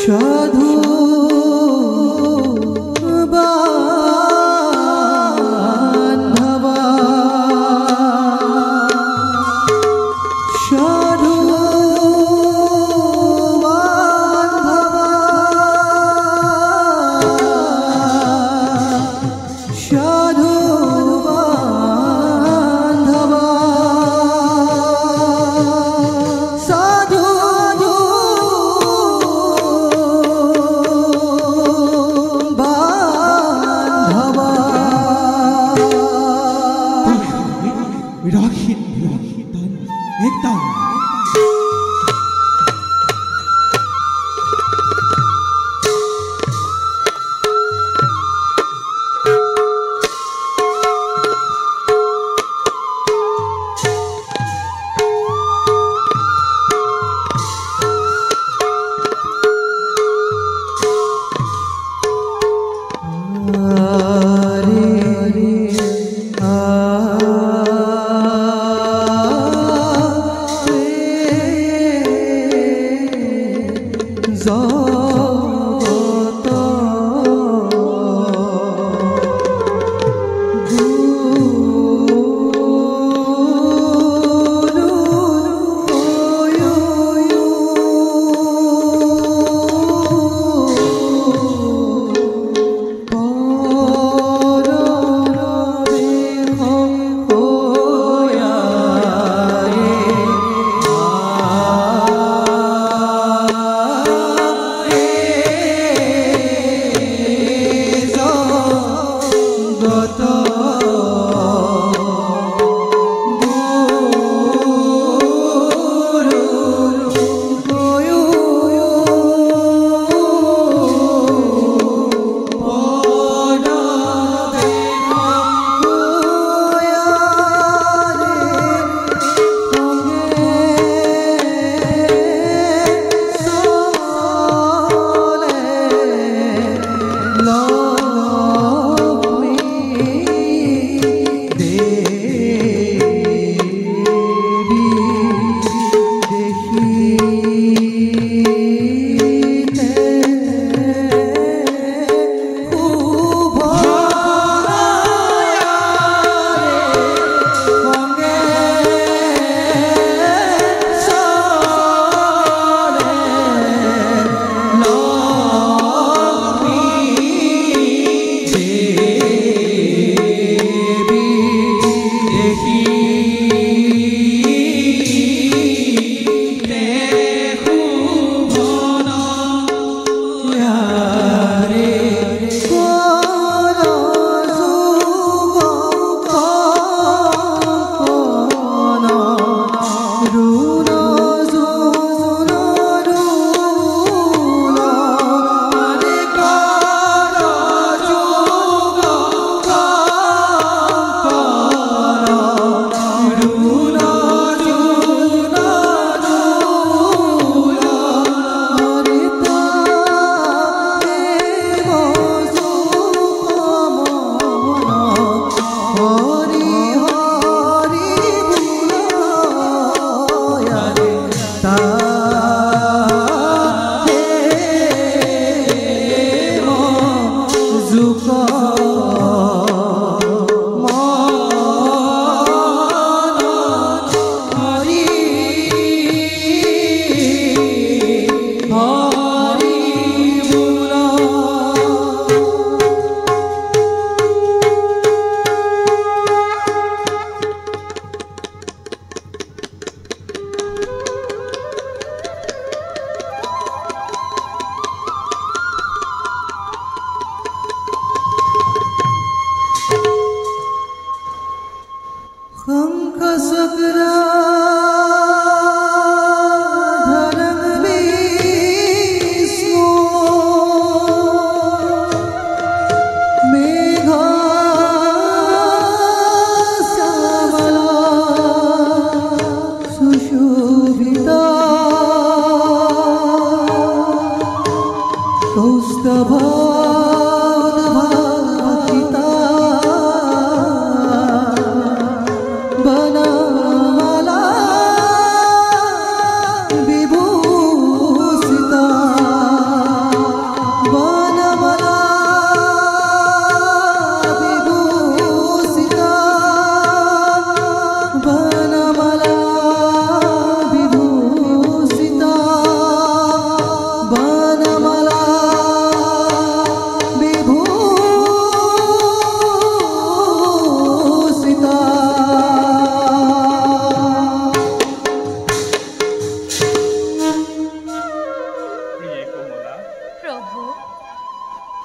সাধু বান্ধবা সাধু বান্ধবা সাধু বান্ধবা সাধু राखी एकदम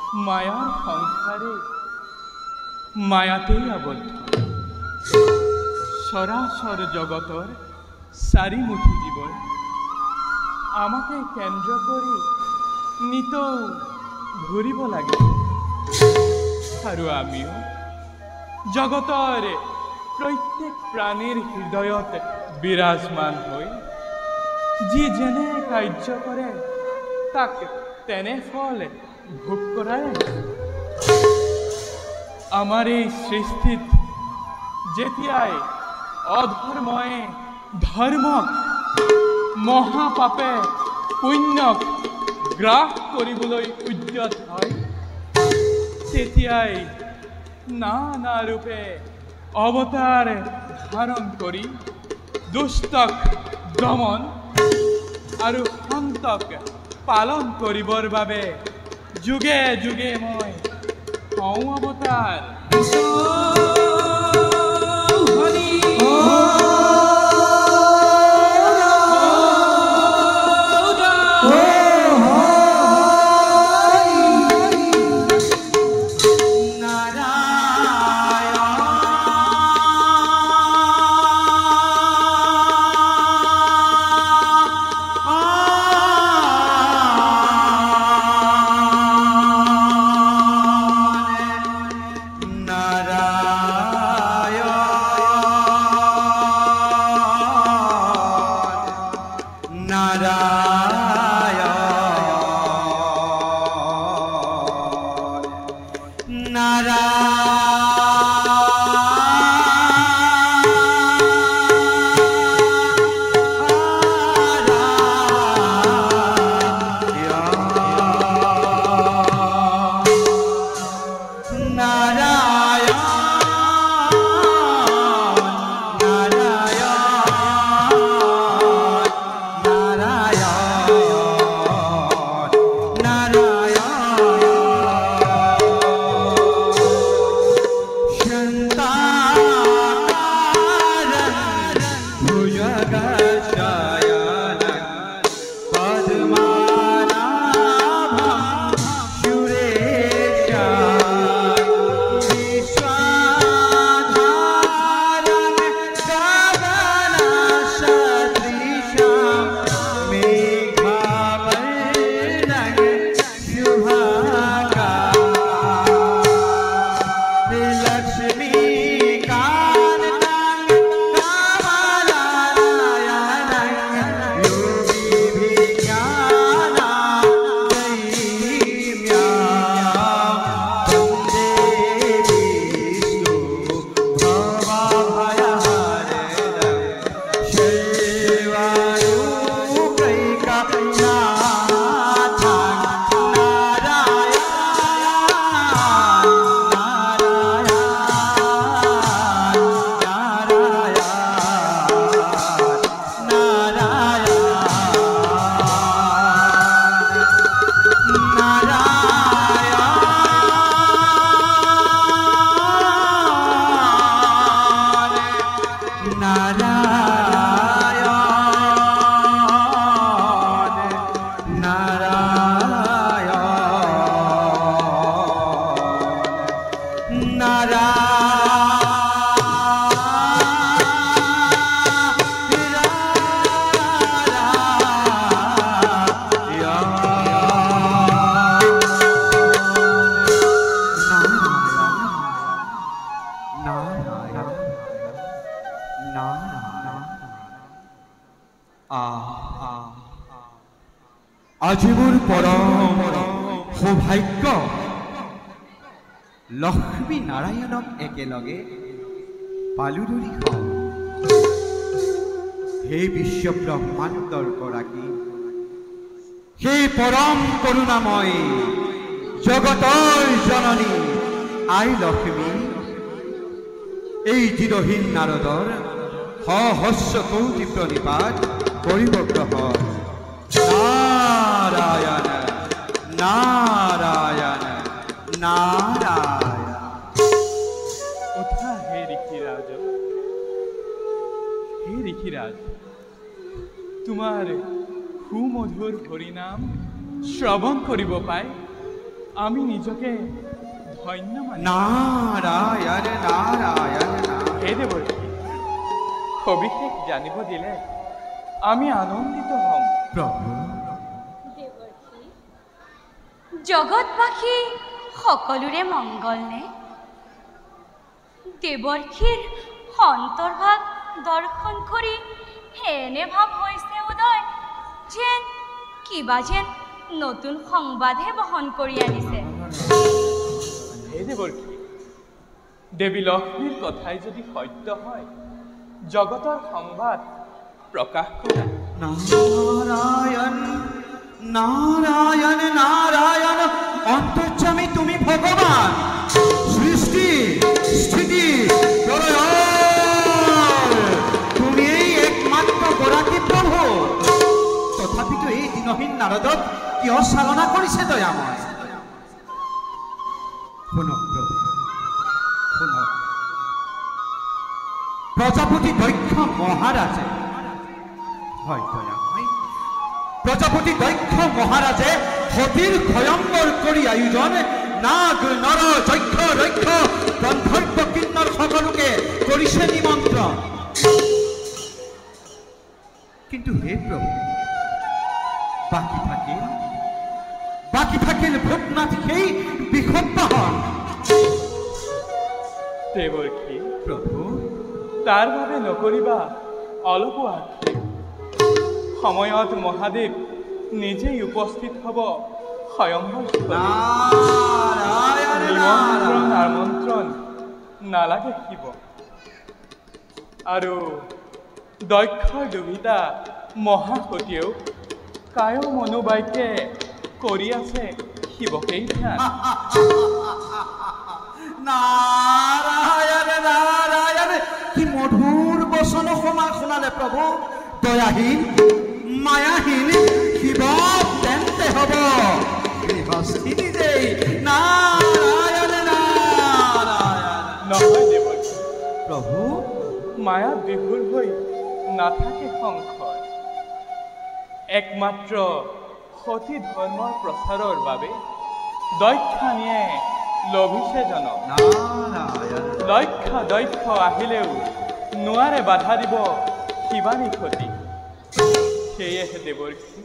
মায়াৰ সংসাৰে মায়াতেই আবদ্ধ সৰাসৰ জগতৰ চাৰিমুঠি জীবন আমাকে কেন্দ্ৰ কৰি নিতৌ ঘূৰিব লাগে আৰু আমিও জগতৰ প্ৰত্যেক প্ৰাণীৰ হৃদয়ত বিৰাজমান হৈ যি যেনে কাৰ্য কৰে তাক তেনে ফল ভোগ কৰাই আমাৰ এই সৃষ্টিত যেতিয়াই অধৰ্ময়ে ধৰ্মক মহাপাপে পুণ্যক গ্ৰাস কৰিবলৈ উদ্যত হয় তেতিয়াই নানা ৰূপে অৱতাৰ ধাৰণ কৰি দুষ্টক দমন আৰু সন্তক পালন কৰিবৰ বাবে যুগে যুগে মই হওঁ অৱতাৰ আজি মোৰ পৰম সৌভাগ্য লক্ষ্মী নাৰায়ণক একেলগে পালুদৰি খাওঁ হে বিশ্ব ব্ৰহ্মাণ্ডৰ গৰাকী সেই পৰম কৰুণাময় জগতৰ জননী আই লক্ষ্মী এই দিনহীন নাৰদৰ সহস্ৰ কোটি প্ৰণিপাত কৰিব গ্ৰহণ নাৰায়ণ নাৰায়ণ নাৰায়ণ উঠা হে ঋষিৰাজ তোমাৰ সুমধুৰ হৰিনাম শ্ৰৱণ কৰিব পাই আমি নিজকে ধন্য মানি। নাৰায়ণ নাৰায়ণ হে দেৱৰ্ষি, সবিশেষ জানিব দিলে আমি আনন্দিত হ'ম। প্ৰভু দেৱৰ্ষি, জগতবাসী সকলোৰে মংগল নে? দেৱৰ্ষিৰ অন্তৰ্ভাগ দৰ্শন কৰি এনে ভাৱ হৈছে উদয় যেন কিবা যেন নতুন সংবাদহে বহন কৰি আনিছে। হে দেৱৰ্ষি, দেৱী লক্ষ্মীৰ কথাই যদি সত্য হয়, জগতৰ সংবাদ প্ৰকাশ কৰা। নাৰায়ণ নাৰায়ণ নাৰায়ণ অন্তৰ্যামী তুমি ভগবান, সৃষ্টি স্থিতি প্ৰলয় তুমি এই একমাত্ৰ গৰাকী প্ৰভু। তথাপিতো এই দিনহীন নাৰদক কিয় চালনা কৰিছে দয়াময়? শুনক প্ৰভু শুনক, প্ৰজাপতি দক্ষ মহাৰাজে, হয় দয়াময়, প্রজাপতি দক্ষ মহারাজে সতীর ভয়ঙ্কর করি আয়োজন নাগ নর যক্ষ রক্ষ গন্ধর্ব কিন্নর সকলকে করিছে নিমন্ত্রণ। কিন্তু হে প্রভু, বাকি থাকিল ভূতনাথ সেই বিষব্য হন। দেৱৰ্ষি, প্ৰভু তাৰ বাবে নকৰিবা অলপো আক্ষেপ। সময়ত মহাদেৱ নিজেই উপস্থিত হ'ব স্বয়ম্ভৰ স্থলীত। নাৰায়ণ নিমন্ত্ৰণ নাৰায়ণ আমন্ত্ৰণ নালাগে শিৱ। আৰু দক্ষৰ দুহিতা মহাসতীয়েও কায় মনোবাক্যে কৰি আছে শিৱকেই ধ্যান। নারায়ণ নারায়ণ কি মধুর বচন শোনালে প্রভু। দয়াহীন মায়াহীন শিব তেন্তে হব গৃহস্থী নিজেই। নারায়ণ নারায়ণ নহয় দেৱৰ্ষি, প্ৰভু মায়া বিভুৰ হৈ নাথাকে সংশয়। একমাত্ৰ সতী ধৰ্মৰ প্ৰচাৰৰ বাবে দক্ষানীয়ে লভিছে জনক। নাৰায়ণ দক্ষ আহিলেও নোৱাৰে বাধা দিব শিৱানী সতী। সেয়েহে দেৱৰ্ষি,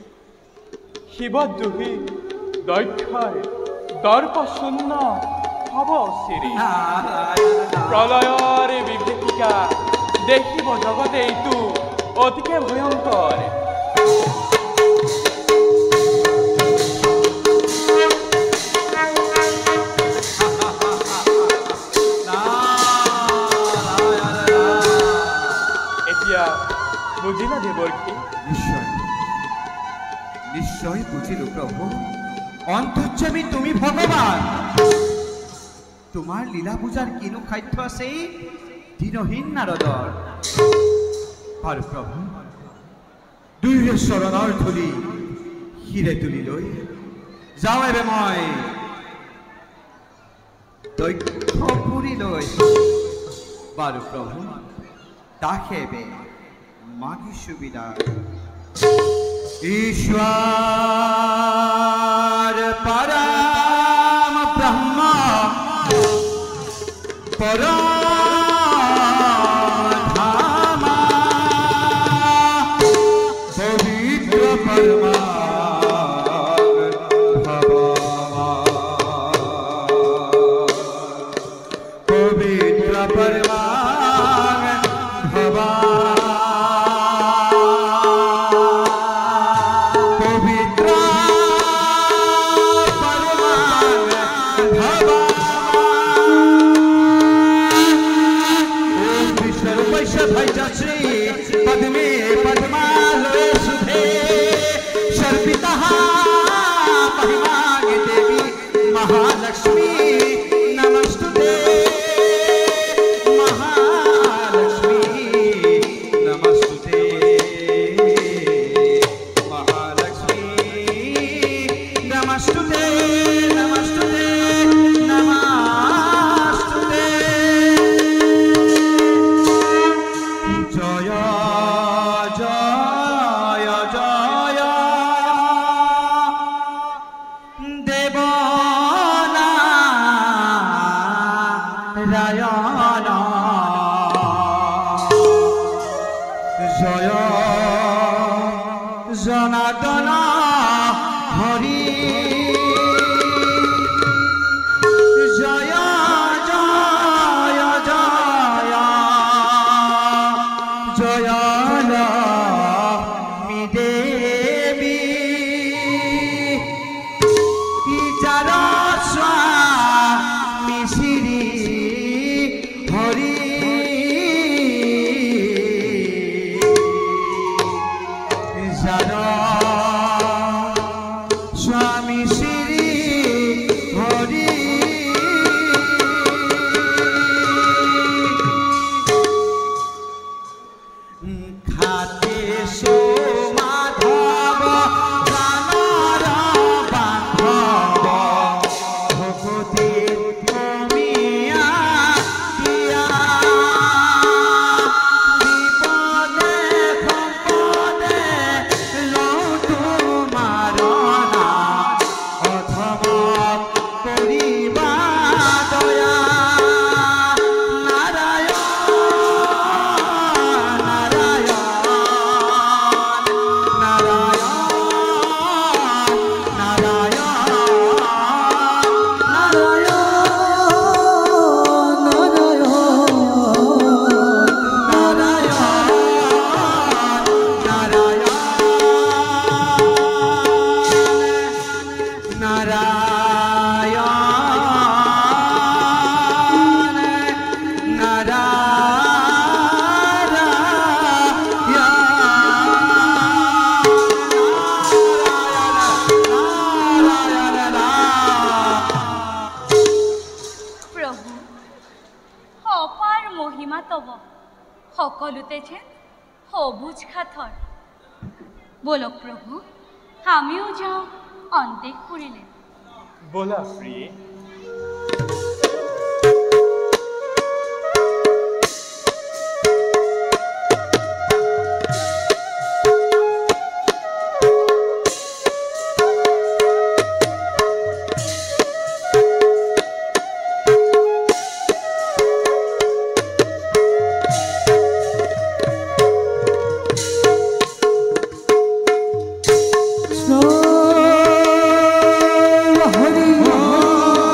শিৱদ্ৰোহী দক্ষৰ দৰ্পশূন্য হ'ব চিৰি। প্ৰলয়ৰ বিভীষিকা দেখিব জগতে এইটো অতিকে ভয়ংকৰ। এতিয়া বুজিলা দেৱৰ্ষি? নিশ্চয় নিশ্চয় বুঝিলো প্ৰভু। অন্তৰ্যামী তুমি ভগবান, তোমাৰ লীলা পূজাৰ কিনো খাদ্য আছে এই দিনহীন নাৰদৰ। আৰু প্ৰভু দুয়োৰে চৰণৰ ধূলি শিৰে তুলি লৈ যাওঁ এবে মই দক্ষপুৰী লৈ। বাৰু প্ৰভু তাকে এবে মাগি সুবিধা। ईश्वर परम ब्रह्म परम धाम पवित्र परमा पवित्र परमा पद्मे पद्मालय सुधे शर्पितः महिमागे देवी महालक्ष्मी नमस्तुते। महालक्ष्मी नमस्तुते। महालक्ष्मी नमस्तुते। नमस्तुते नमस्तुते। जय जय जय देव সনাতন হরি জয় জয় জয় জয় লক্ষ্মী দেবী যার স্বামী শ্রী হরি যার স্বামী শ্রী হরি খাতে মাধব গানর বান্ধব ভগতে কমিয়া দিয়া বিপদে সম্পদে লও তোমার নাম অথম করিবা দয়া সকলোতে যেন সবুজ খাথৰ বলক প্ৰভু আমিও যাওঁ অন্তেপুৰীলৈ বলা প্ৰিয়ে Hare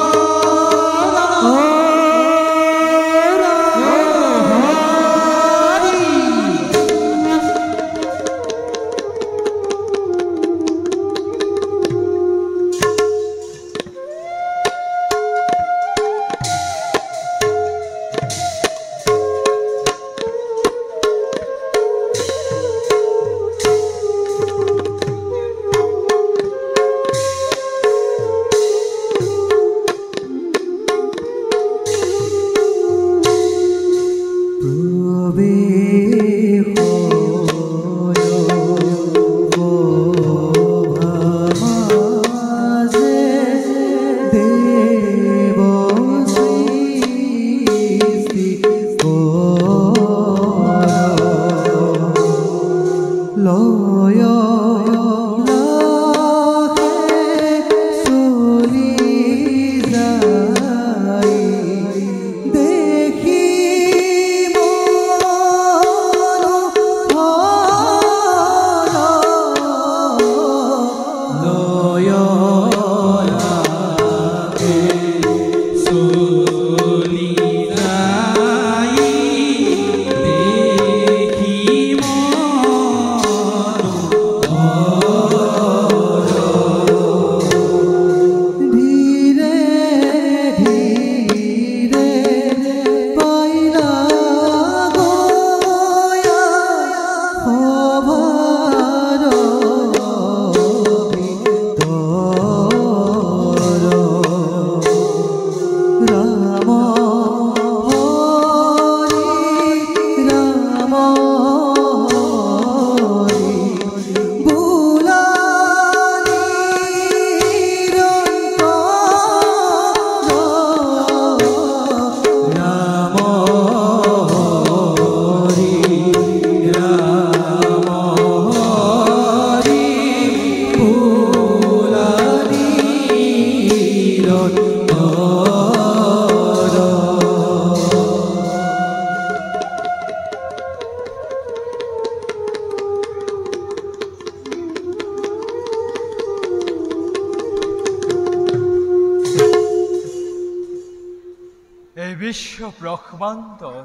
বিশ্ব ব্ৰহ্মান্তৰ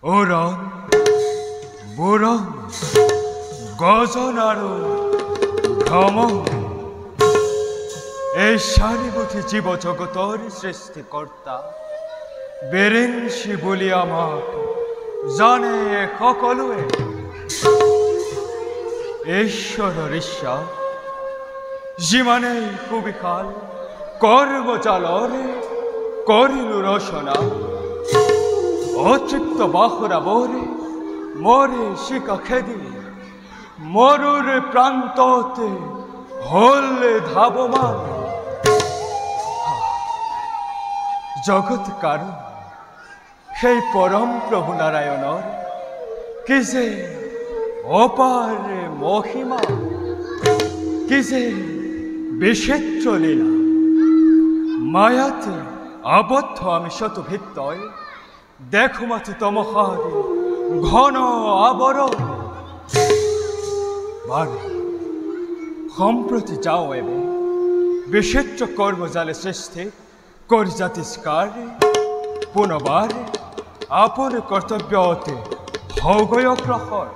ওৰণ বুৰণ গজন আৰো ভ্ৰমণ এই সাৰিবুথি জীব জগতৰ সৃষ্টিকৰ্তা বেৰেনসি বলি আমাক জানে সকলোৱে ঈশ্বৰৰ ইচ্ছা যিমানেই সুবিশাল কৰ্মজালৰে কৰিলো ৰচনা অতৃপ্ত বাহুৰাবৰে মৰে শিকা খেদি মৰুৰ প্ৰান্ততে হল ধাৱমান জগত কারণ সেই পরম প্রভু নারায়ণর কি যে অপার মহিমা কি যে বিচিত্র লীলা মায়াতে আবদ্ধ আমি শত ভিত্তয় দেখো মাতি তমহার ঘন আবরণ বারে সম্প্রতি যাও এবে বিচিত্র কর্মজালে সৃষ্টি করি জাতিষ্কার পুনবার আপন কর্তব্যতে ভৌগয় প্রহর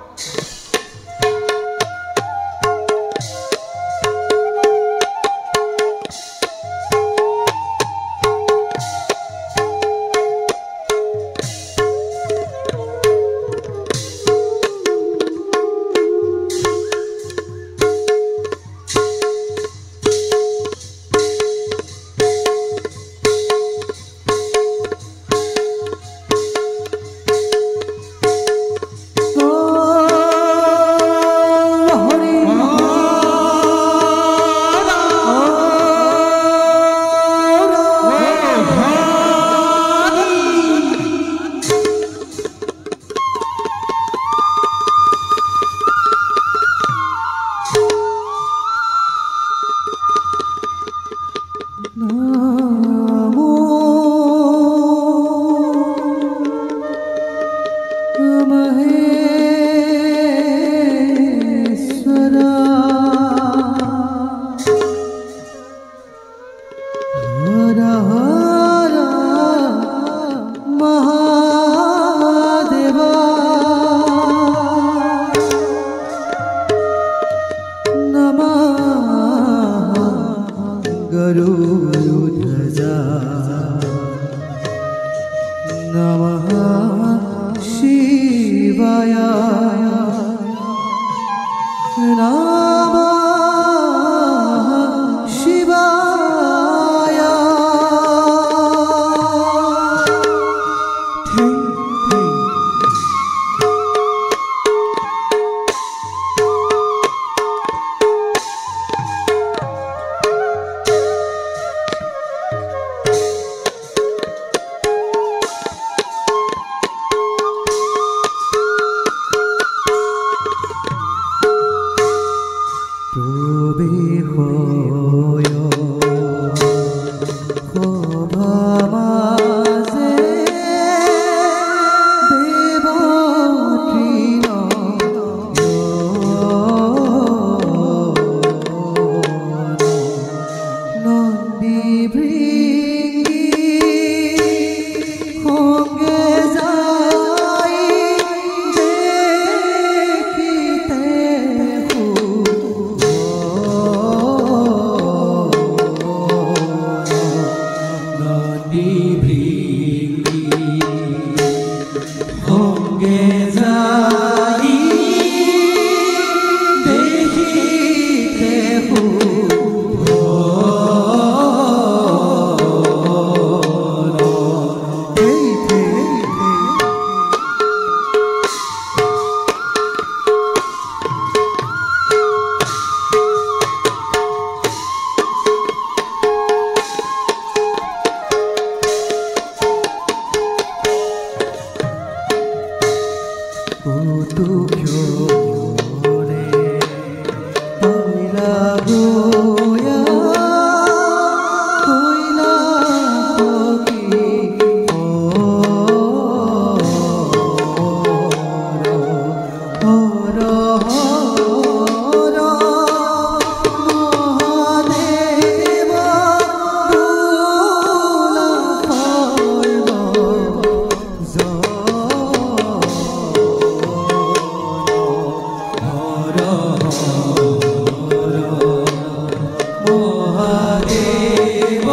মহাদেব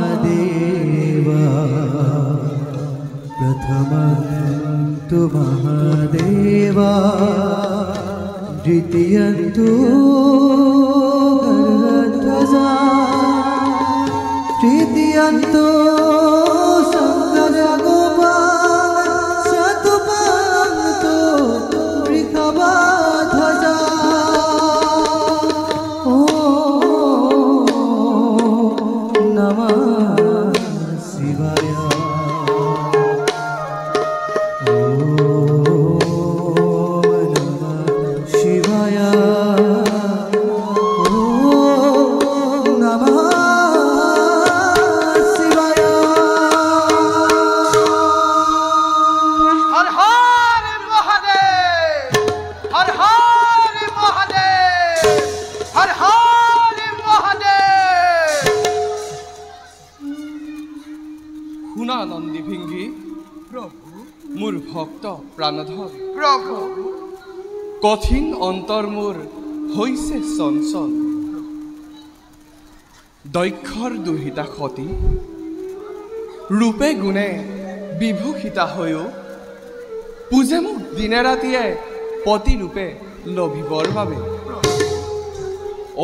महादेवा प्रथमं तु महादेवा द्वितीयं तु गरुडध्वजा तृतीयं तु शङ्करगोपाल चतुर्थं तु वृषभध्वजा নন্দী ভিঙ্গি প্রভু মোর ভক্ত প্রাণধর প্রভু কঠিন অন্তর মোর হইছে চঞ্চল দক্ষৰ দুহিতা ক্ষতি ৰূপে গুণে বিভূষিতা হৈও পূজে মোক দিনে ৰাতিয়ে পতি ৰূপে লভিবৰ বাবে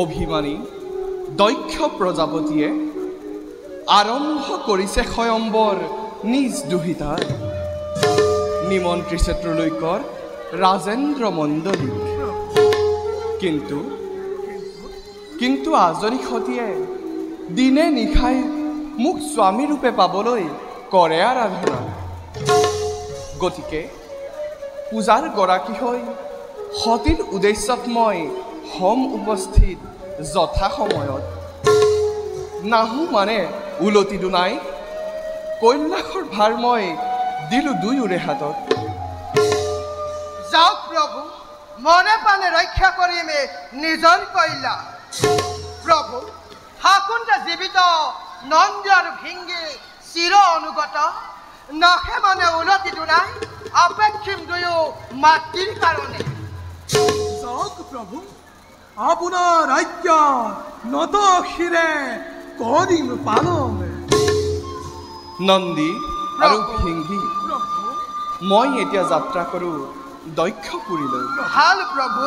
অভিমানী দক্ষ প্ৰজাপতিয়ে আৰম্ভ কৰিছে স্বয়ম্বৰ নিজ দুহিতাৰ নিমন্ত্ৰিছে ত্ৰৈলোক্যৰ ৰাজেন্দ্ৰ মণ্ডলীক কিন্তু আজৰি সতীয়ে দিনে নিশাই মোক স্বামী ৰূপে পাবলৈ কৰে আৰাধনা গতিকে পূজাৰ গৰাকী হৈ সতীৰ উদ্দেশ্যত মই হম উপস্থিত যথা সময়ত নাহো মানে উলতি দুনাই কৈলাসৰ ভাৰ মই দিলো দুয়োৰে হাতত যাওক প্ৰভু মনে প্ৰাণে ৰক্ষা কৰিমে নিজৰ কৈলাস প্ৰভু হাকুণ্ড জীৱিত নন্দী আৰু ভিঙ্গি চিৰ অনুগত নখে মানে উলতি দুনাই অপেক্ষিম দুয়ো মাতৃৰ কাৰণে যাওক প্ৰভু আপোনাৰ আজ্ঞা নত শিৰে কৰিম পালন নন্দী আৰু ভিঙ্গি মই এতিয়া যাত্ৰা কৰোঁ দক্ষপুৰীলৈ ভাল প্ৰভু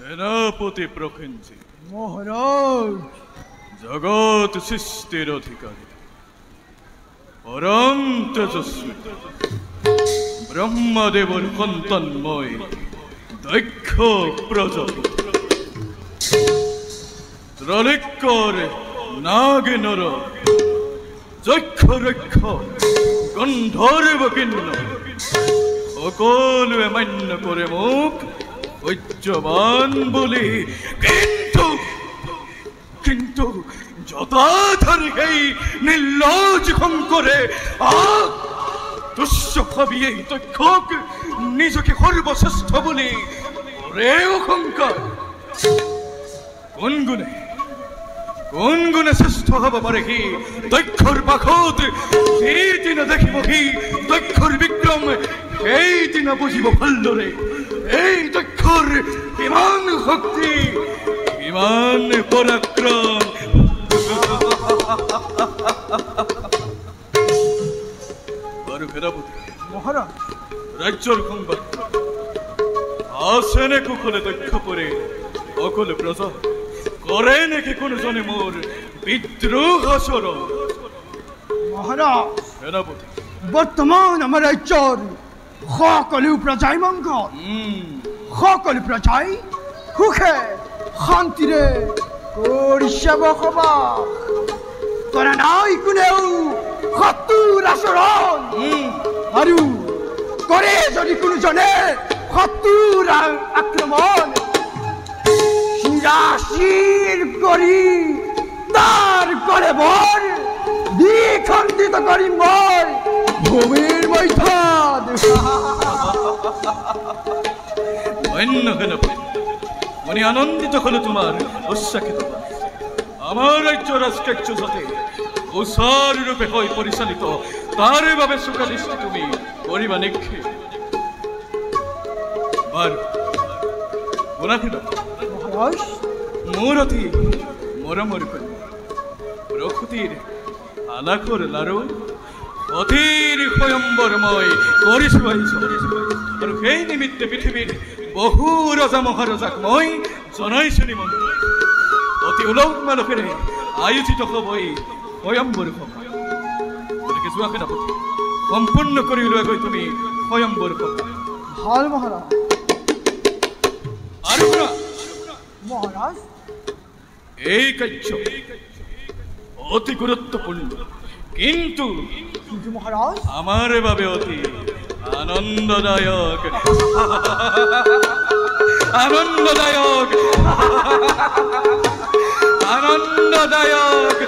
সেনাপতি প্রখেঞ্জি মহারাজ জগৎ সৃষ্টির অধিকারী পরম তেজস্বী ব্রহ্মদেবর সন্তানময় দক্ষ প্রজাপতি ত্রৈলোক্যর নাগে নর যক্ষ রক্ষ গন্ধর্ব কিন্ন সকলে মান্য করে মুখ ঐজ্যবান বলি কিন্তু কিন্তু যথাধারী এই নির্লজ করে তুষ্য ভাবি এই দক্ষক নিজকে সর্বশ্রেষ্ঠ বলি ওরে অহংকার কোন গুণে শ্রেষ্ঠ হব পারে কি দক্ষর পাখত এই দিন দেখিব কি দক্ষর বিক্রম এই দিন বুঝিব ভাল্লরে এই দক্ষর বিমান শক্তি বিমান পরাক্রম মহারাজ রাজ্যর সংবাদ আসেনে কুখলে দক্ষ করে অকলে প্রজা করে নাকি কোন জনে মোর বিদ্রোহ আচরণ মহারাজ সেনাপতি বর্তমান আমার রাজ্যর সকলো প্ৰজাই মংগল সকলো প্ৰজাই সুখে শান্তিৰে কৰিছে বসবাস কৰা নাই কোনেও শত্ৰুৰ আচৰণ আৰু কৰে যদি কোনোজনে শত্ৰুৰ আক্ৰমণ শিৰাশিৰ কৰি তাৰ কৰে বৰ দ্বিখণ্ডিত কৰিম মই ভূমিৰ মধ্যত অন্য সেনাপতি মনে আনন্দিত হলো তোমার উৎসাহিত আমার রাজ্য রাষ্ট্রাচ্য যাতে উষার রূপে হয় পরিচালিত তার ভাবে সুখাদৃষ্টি তুমি করিবা নিক্ষেপ বার ওনাখিল মহারাজ মোর অতি মরমর কন্যা প্রকৃতির আলাখর লারু অধীর স্বয়ম্বরময় কৰিছো আহিছো আৰু সেই নিমিত্তে পৃথিৱীৰ বহু ৰজা মহাৰজাক মই জনাইছো নিমন্ত্ৰণ অতি উলহ মালহেৰে আয়োজিত হ'ব এই স্বয়ম্বৰ সভা গতিকে যোৱা সেনাপতি সম্পূৰ্ণ কৰি উলিওৱাগৈ তুমি স্বয়ম্বৰ সভা ভাল মহাৰাজ আৰু শুনা মহাৰাজ এই কাৰ্য অতি গুৰুত্বপূৰ্ণ কিন্তু মহারাজ আমার বাবে অতি আনন্দদায়ক আনন্দদায়ক আনন্দদায়ক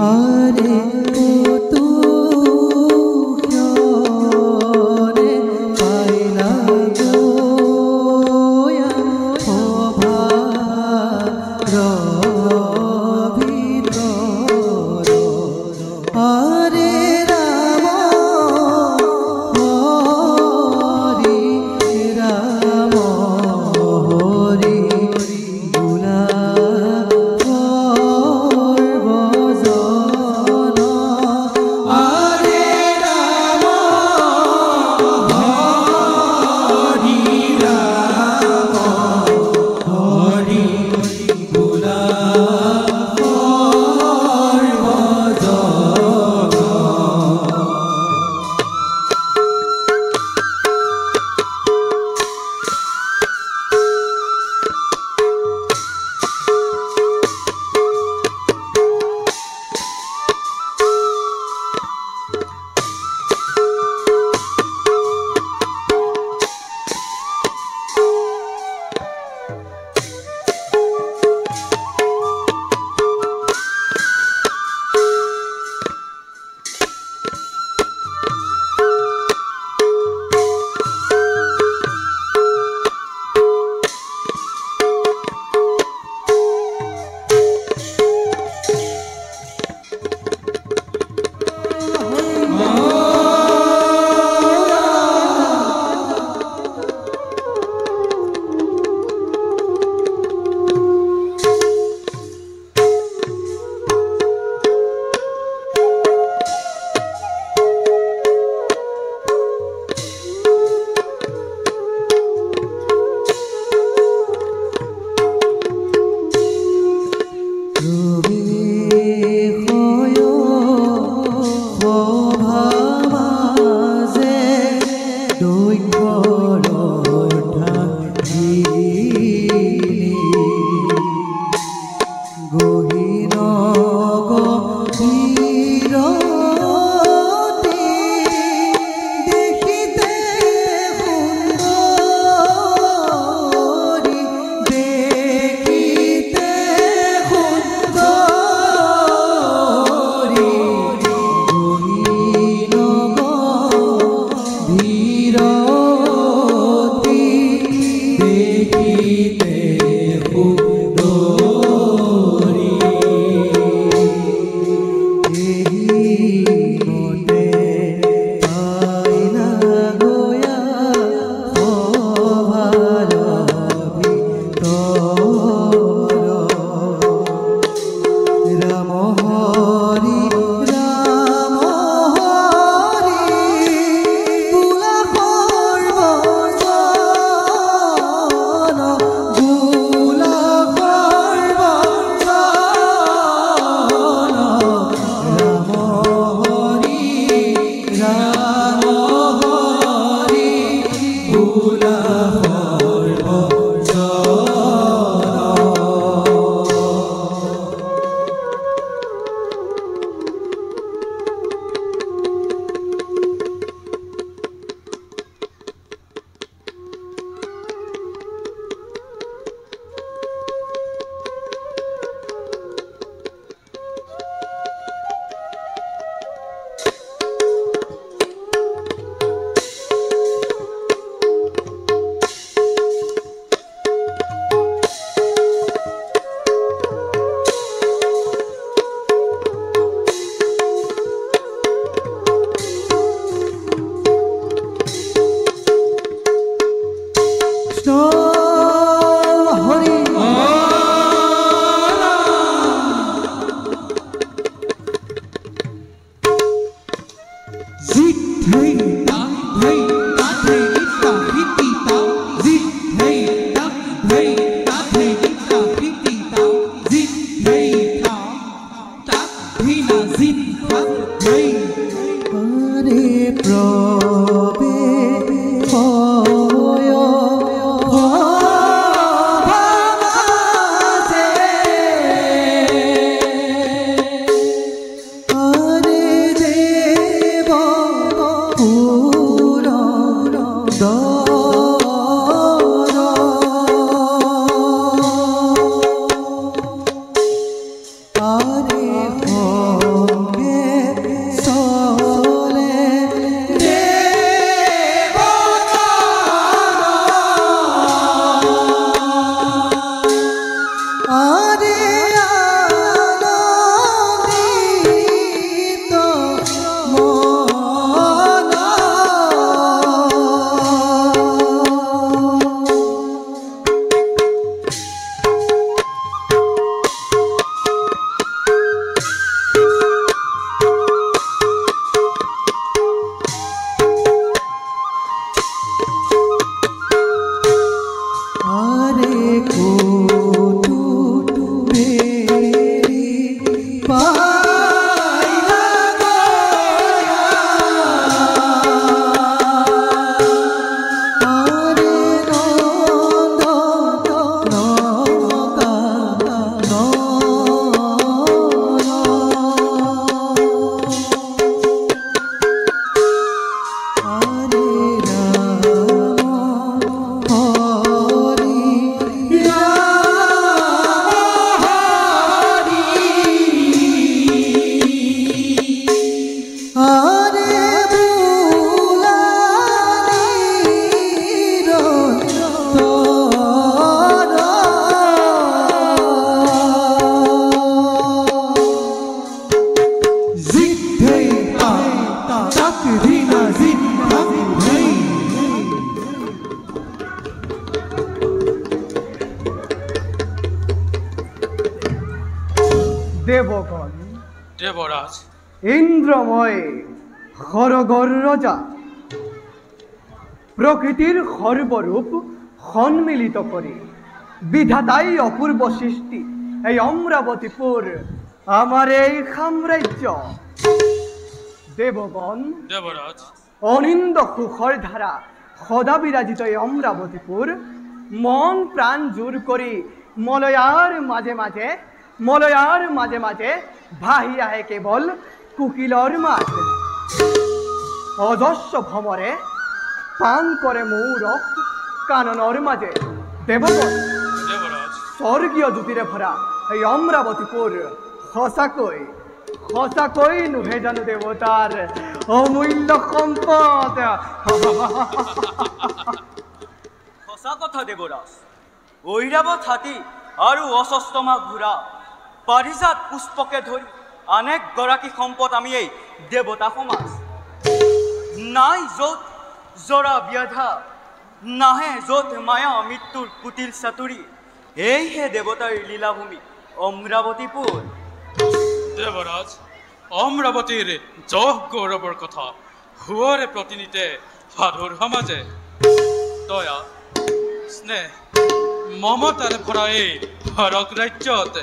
আরে কত ক্ষণে পাইলা গোয়া অভার ভিতর আরে রাম হরি রাম হরি বুলা সর্বজন আরে রাম হরি রাম হরি বুলা আরে দেবরাজ ইন্দ্রময় খরগর রজা প্রকৃতির সর্বরূপ সন্মিলিত করে বিধাতাই অপূর্ব সৃষ্টি এই অমরাবতীপুর আমার এই সাম্রাজ্য। দেবগণ দেবরাজ অনিন্দ সুখর ধারা সদা বিরাজিত এই অমরাবতীপুর মন প্রাণ জোর করি মলয়ার মাঝে মাঝে ভাহি আহে কেবল কুকিলর মাত। অজস্র ভ্রমরে পান করে মৌরক কাননের মাঝে। দেবগণ দেবরাজ স্বর্গীয় জ্যোতিরে ভরা এই অমরাবতীপুর সঁচাকৈ নুহে জানো দেৱতাৰ অমূল্য সম্পদ। সঁচা কথা দেৱৰাজ, ঐৰাৱত হাতী আৰু অস্বস্থমা ঘোঁৰা পাৰিজাত পুষ্পকে ধৰি অনেক গৰাকী সম্পদ আমি এই দেৱতা সমাজ। নাই য'ত জৰা ব্যাধা, নাহে য'ত মায়া মৃত্যুৰ কুটিল চাতুৰি, এইহে দেৱতাৰ লীলাভূমি অমৰাৱতীপুৰ। দেবৰাজ অমৰাবতীৰ যশ গৌৰবৰ কথা হুয়ৰে প্ৰতিনিধে সাধুৰ সমাজে দয়া স্নেহ মমতাৰে ভৰা এই ভাৰত ৰাজ্যত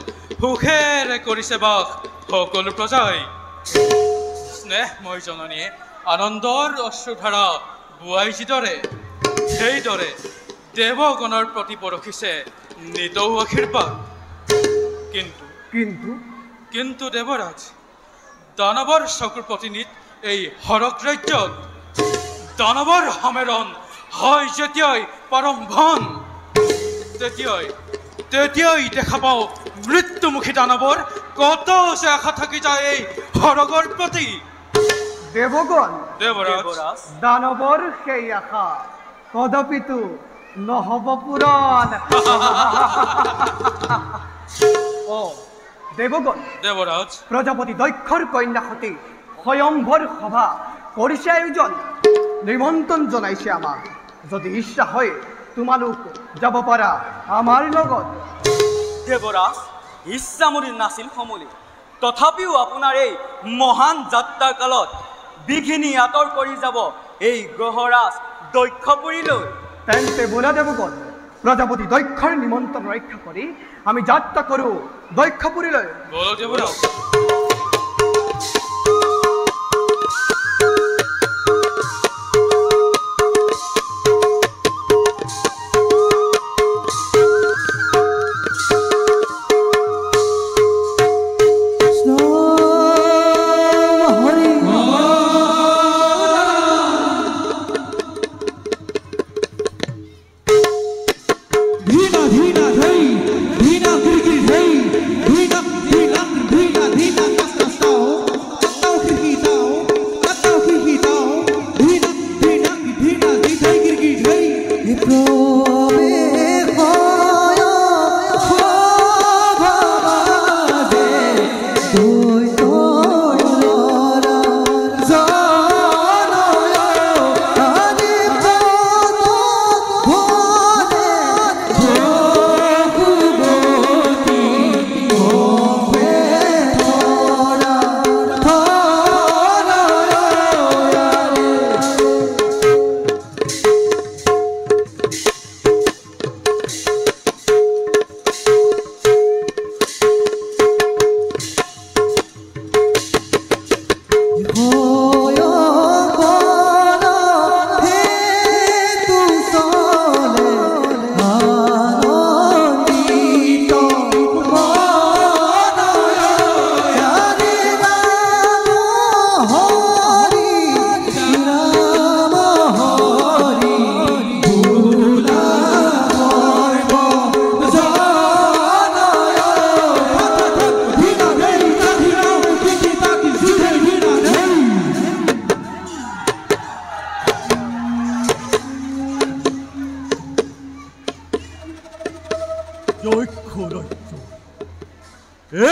সুখেৰে কৰিছে বাস সকলো প্ৰজাই। স্নেহময় জননীয়ে আনন্দৰ অশ্ৰুধাৰা বোৱাই যিদৰে সেইদৰে দেৱগণৰ প্ৰতি বৰষিছে নিতৌ আশীৰ্বাদ। কিন্তু দেৱৰাজ দানৱৰ চকুৰ প্ৰতিনিধ এই হৰক ৰাজ্যত দানৱৰ সমেৰণ হয় যেতিয়াই প্ৰাৰম্ভণ তেতিয়াই দেখা পাওঁ মৃত্যুমুখী দানৱৰ কত যে আশা থাকি যায় এই হৰকৰ প্ৰতি। দেৱগণ দেৱৰাজ দানৱৰ সেই আশা কদাপিতো নহব পূৰণ। দেৱগণ দেৱৰাজ প্ৰজাপতি দক্ষৰ কন্যা সতী স্বয়ম্ভৰ সভা কৰিছে আয়োজন, নিমন্ত্ৰণ জনাইছে আমাক। যদি ইচ্ছা হয় তোমালোক যাব পাৰা আমাৰ লগত। দেৱৰাজ ইচ্ছা মোৰ নাছিল সমূলি, তথাপিও আপোনাৰ এই মহান যাত্ৰাৰ কালত বিঘিনি আঁতৰ কৰি যাব এই গ্ৰহৰাজ দক্ষপুৰীলৈ। তেন্তে বোলা দেৱগণ প্ৰজাপতি দক্ষৰ নিমন্ত্ৰণ ৰক্ষা কৰি আমি যাত্ৰা কৰোঁ দক্ষপুৰীলৈ। বলো দেৱৰাজ।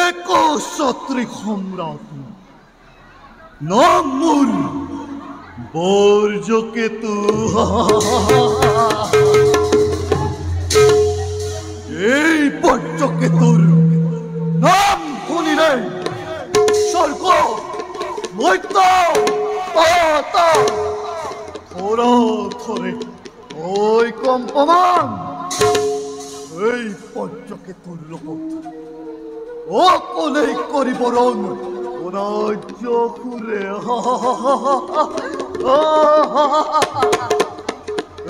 একছত্রিক সম্রাট নাম মোর বর্জকেতু। এই বর্জকেতুর নাম শুনিলে স্বর্গ মৈত্য ওরা ধরে ওই কম্পমান এই পঞ্চকেতুর লোক ও কোনেই করিবরণ অনার্য ঘুরে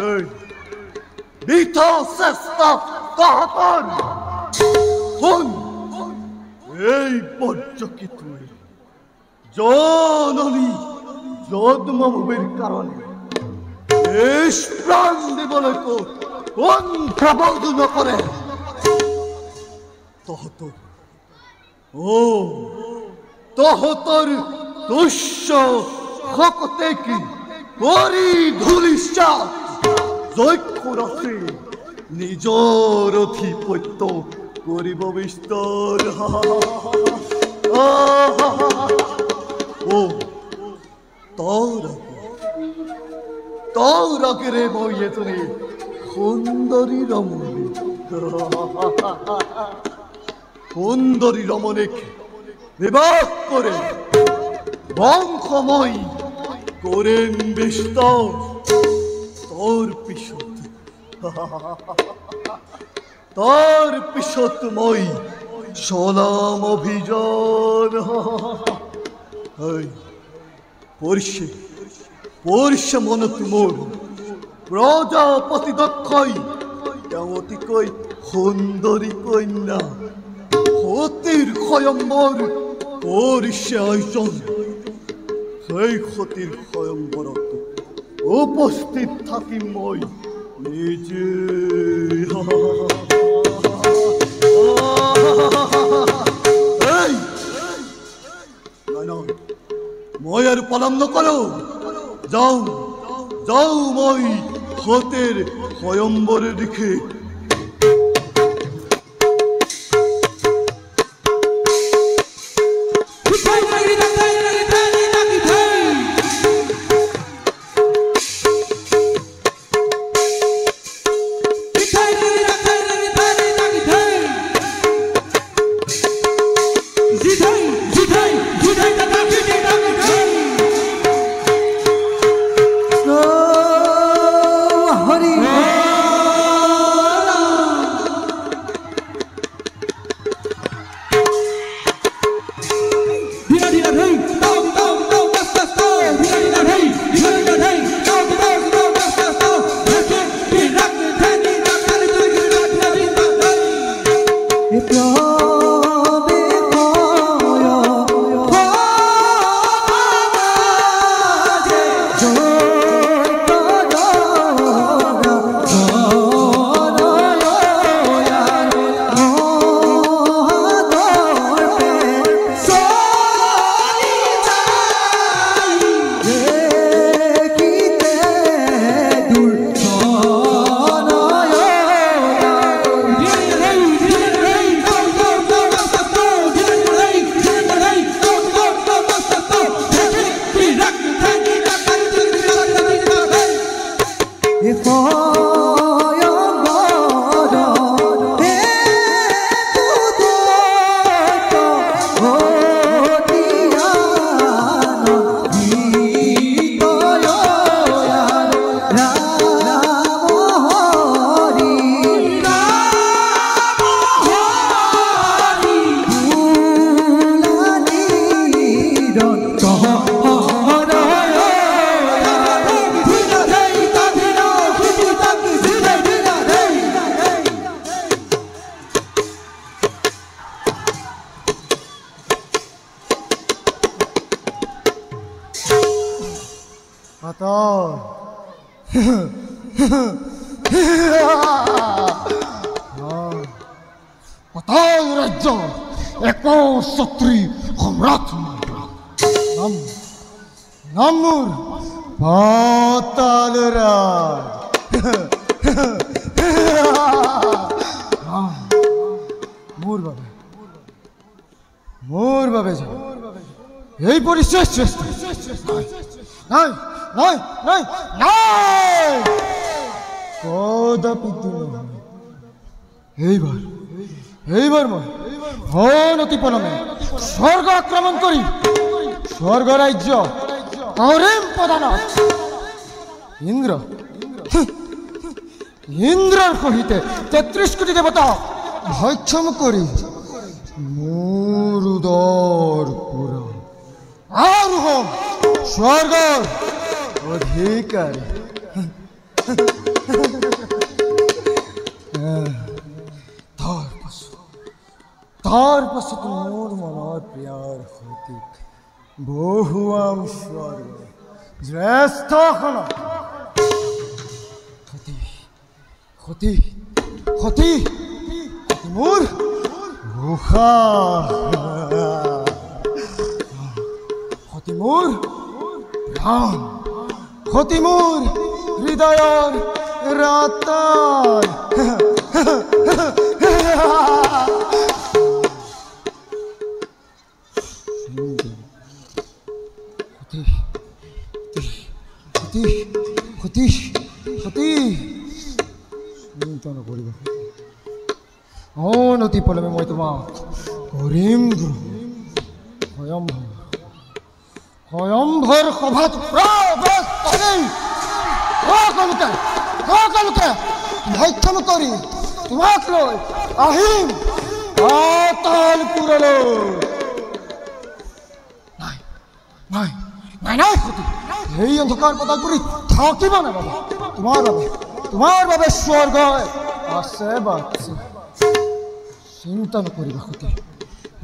এই বৃথ চেষ্টা কাহাতর শুন এই পঞ্চকেতুর জননী জন্মভূমির কারণে দেশ প্রাণ দিবলৈ কোন প্রবোধ নকৰে তহতৰ দুশ্য শকতে কি কৰি ধুলিছা যক্ষ ৰাখি নিজৰ অধিপত্য কৰিব বিস্তাৰ তোর আগেরে মই এজনী সুন্দরী রমণীক বিবাহ করে বংশময় করেন বিস্তার তোর পিছত মই চলাম অভিযান পরিষে মনত মোর প্রজাপতি দক্ষই অতিকৈ সুন্দরী কন্যা সতীর স্বয়ম্বর পরিষে আয়োজন সেই সতীর স্বয়ম্বরত উপস্থিত থাকিম মই নিজে মই আর পলম নকৰো যাও মই সতের স্বয়ম্বরের দিকে রাজ্য এক সত্রী সম্রাট নামুর পাতাল রাজ মোর বাবে এই পরিচয় শ্রেষ্ঠ নাই নাই নাই নাই কদাপি এইবার এইবার মই অনতি পলমে স্বর্গ আক্রমণ করি স্বর্গ রাজ্য অরিম প্রধানত ইন্দ্র ইন্দ্রর সহিতে ৩৩ কোটি দেবতা ভক্ষম করি মুরুদর পুরা আর হোম স্বর্গ অধিকারী তার পাছত মোর মনৰ প্ৰিয়াৰ সৈতে বহুৱাম স্বৰ্গ জ্যেষ্ঠখন সতী সতী মোৰ উষা সতী মোৰ প্ৰাণ সতী মোৰ হৃদয়ৰ ৰাতাৰ চিন্তা নকৰিবা অনতি পলমে মই তোমাক কৰিম স্বয়ম্ভৰ সভাত প্ৰৱেশ কৰিম সকলোকে ভক্ষম কৰি তোমাক লৈ আহিম পাতালপুৰলৈ নাই সতী এই অন্ধকাৰ পাতালপুৰীত থাকিব না বাবা তোমাৰ বাবে স্বৰ্গ আছে বাচ্চা চিন্তা নকৰিবা সতী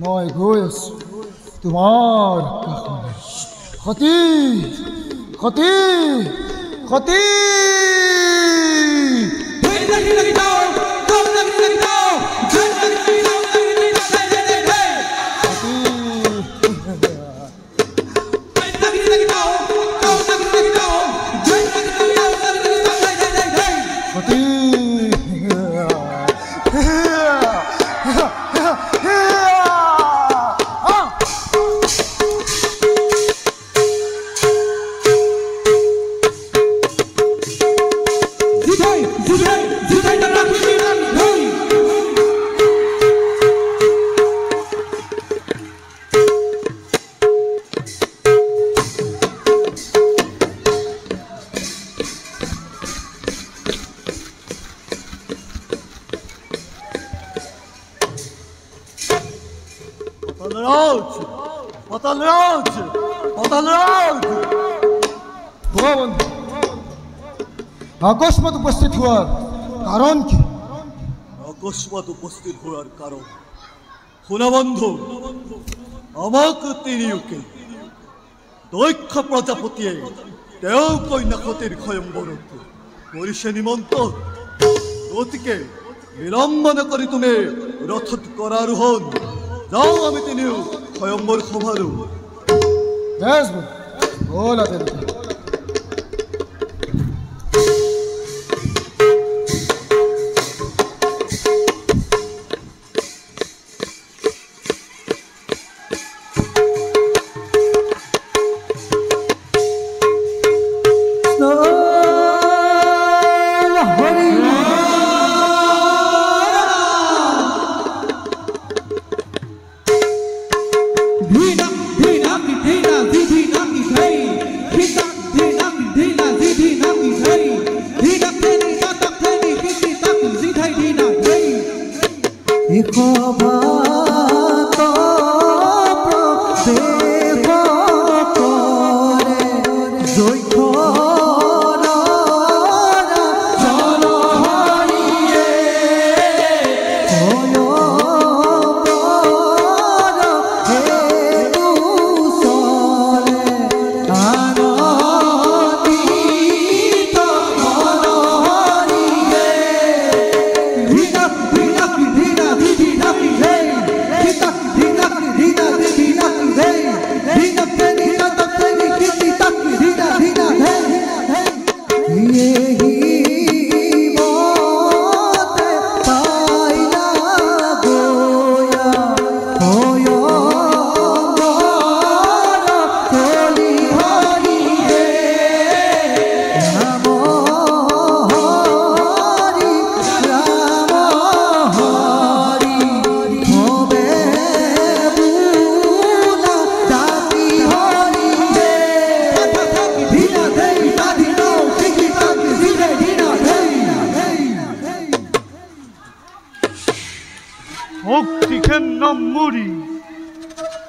মই গৈ আছো তোমাৰ কাষলৈ সতী সতী সতী অকস্মাৎ উপস্থিত হওয়ার কারণ কি? অকস্মাৎ উপস্থিত হওয়ার কারণ শুনা বন্ধু, আমাক তিনিওকে দক্ষ প্ৰজাপতিয়ে তেওঁৰ কন্যা সতীৰ স্বয়ম্বৰত কৰিছে নিমন্ত্ৰণ। গতিকে বিলম্ব নকৰি তুমি ৰথত কৰা আৰোহণ। যাওঁ আমি তিনিও স্বয়ম্বৰ সভালৈ। Vina, vina, vina, vina, vina, vina.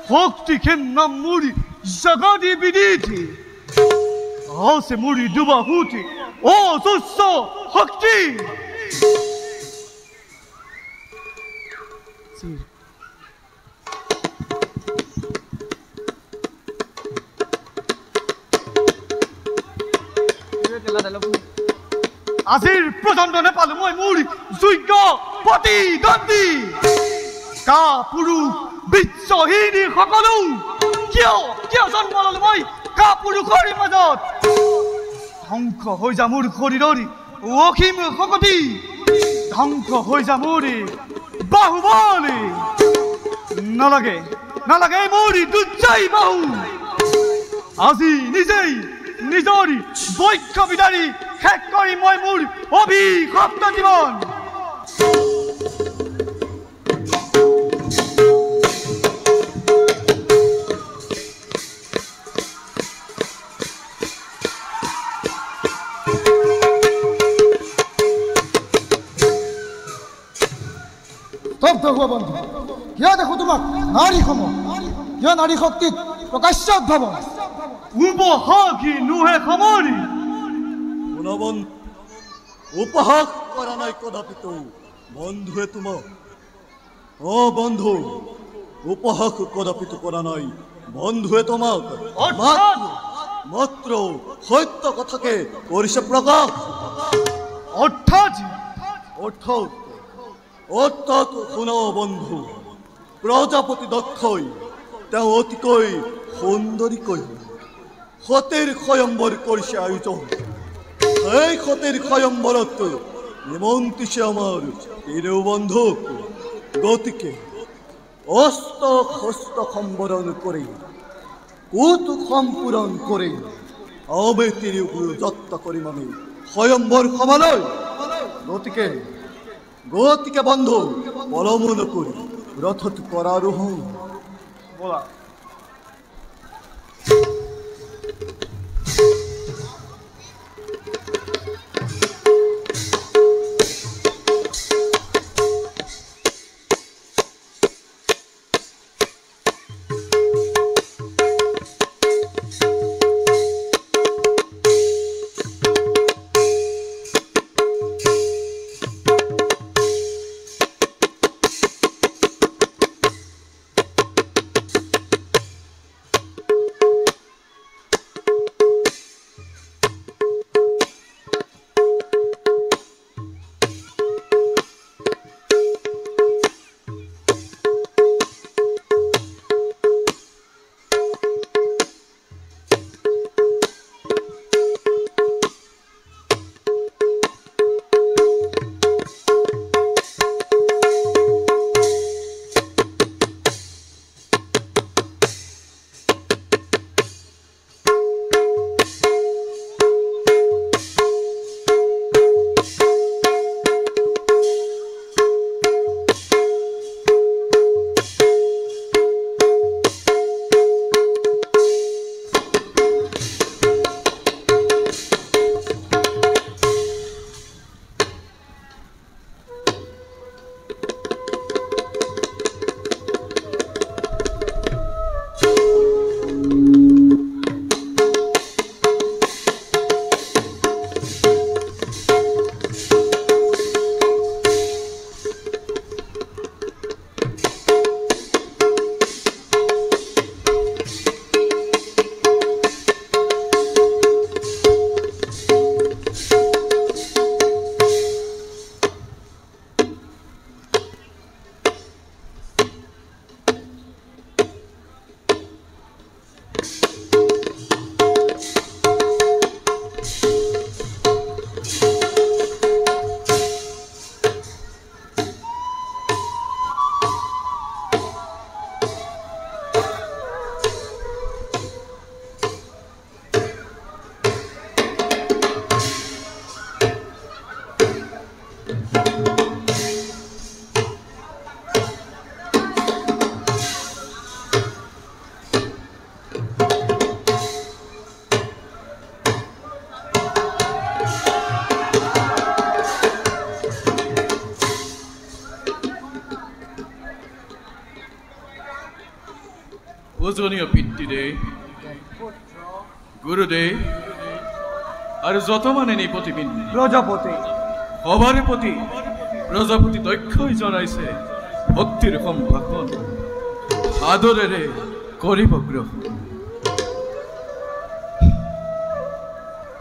Hokti kenna muri zagadi biditi. Ase muri duba huti. O susso hokti. আজিৰ প্ৰচণ্ড নেপালো মই মোৰ যোগ্য প্ৰতিদ্বন্দ্বী কাপুৰুষ বিশ্বহীন সকলো কিয় জন্ম ললো মই কাপুৰুষৰ মাজত ধ্বংস হৈ যা মোৰ শৰীৰৰ অসীম শক্তি ধ্বংস হৈ যা মোৰ বাহুবলী নালাগে নালাগে মোৰ দুৰ্জয় বাহু আজি নিজেই নিজৰ বৈক্ষ বিদাৰি শেষ কৰি মই মোৰ অভিশপ্ত জীৱন স্তব্ধ হোৱা বন্ধু কিয় দেখো তোমাক নাৰী সম কিয় নাৰী শক্তিত প্ৰকাশ্য উদ্ভাৱন উপহাসী নুহে সমৰি উপহাস কৰা নাই কদাপিতো বন্ধুৱে তোমাক বন্ধু উপহাস কদাপিতো কৰা নাই বন্ধুৱে তোমাক মাত্ৰ সত্য কথাকে কৰিছে প্ৰকাশ অৰ্থাৎ শুনা বন্ধু প্ৰজাপতি দক্ষই তেওঁ অতিকৈ সুন্দৰীকৈ সতীৰ স্বয়ম্বৰ কৰিছে আয়োজন এই সতীৰ স্বয়ম্বৰত নিমন্ত্ৰিছে আমাৰ তিনিও বন্ধুক গতিকে অস্ত হস্ত সম্বৰণ কৰি কৌতুক সম্পূৰণ কৰি আমি তিনিও যাত্ৰা কৰিম আমি স্বয়ম্বৰ সভালৈ গতিকে বন্ধু পলম নকৰি ৰথত কৰাৰোহণ বলা পূজনীয় পিতৃদেৱ গুৰুদেৱ আৰু যত মানে নিপতিবিন্দ প্ৰজাপতি সবাৰে প্ৰতি প্ৰজাপতি দক্ষই জনাইছে ভক্তিৰ সম্ভাষণ আদৰেৰে কৰিব গ্ৰহণ।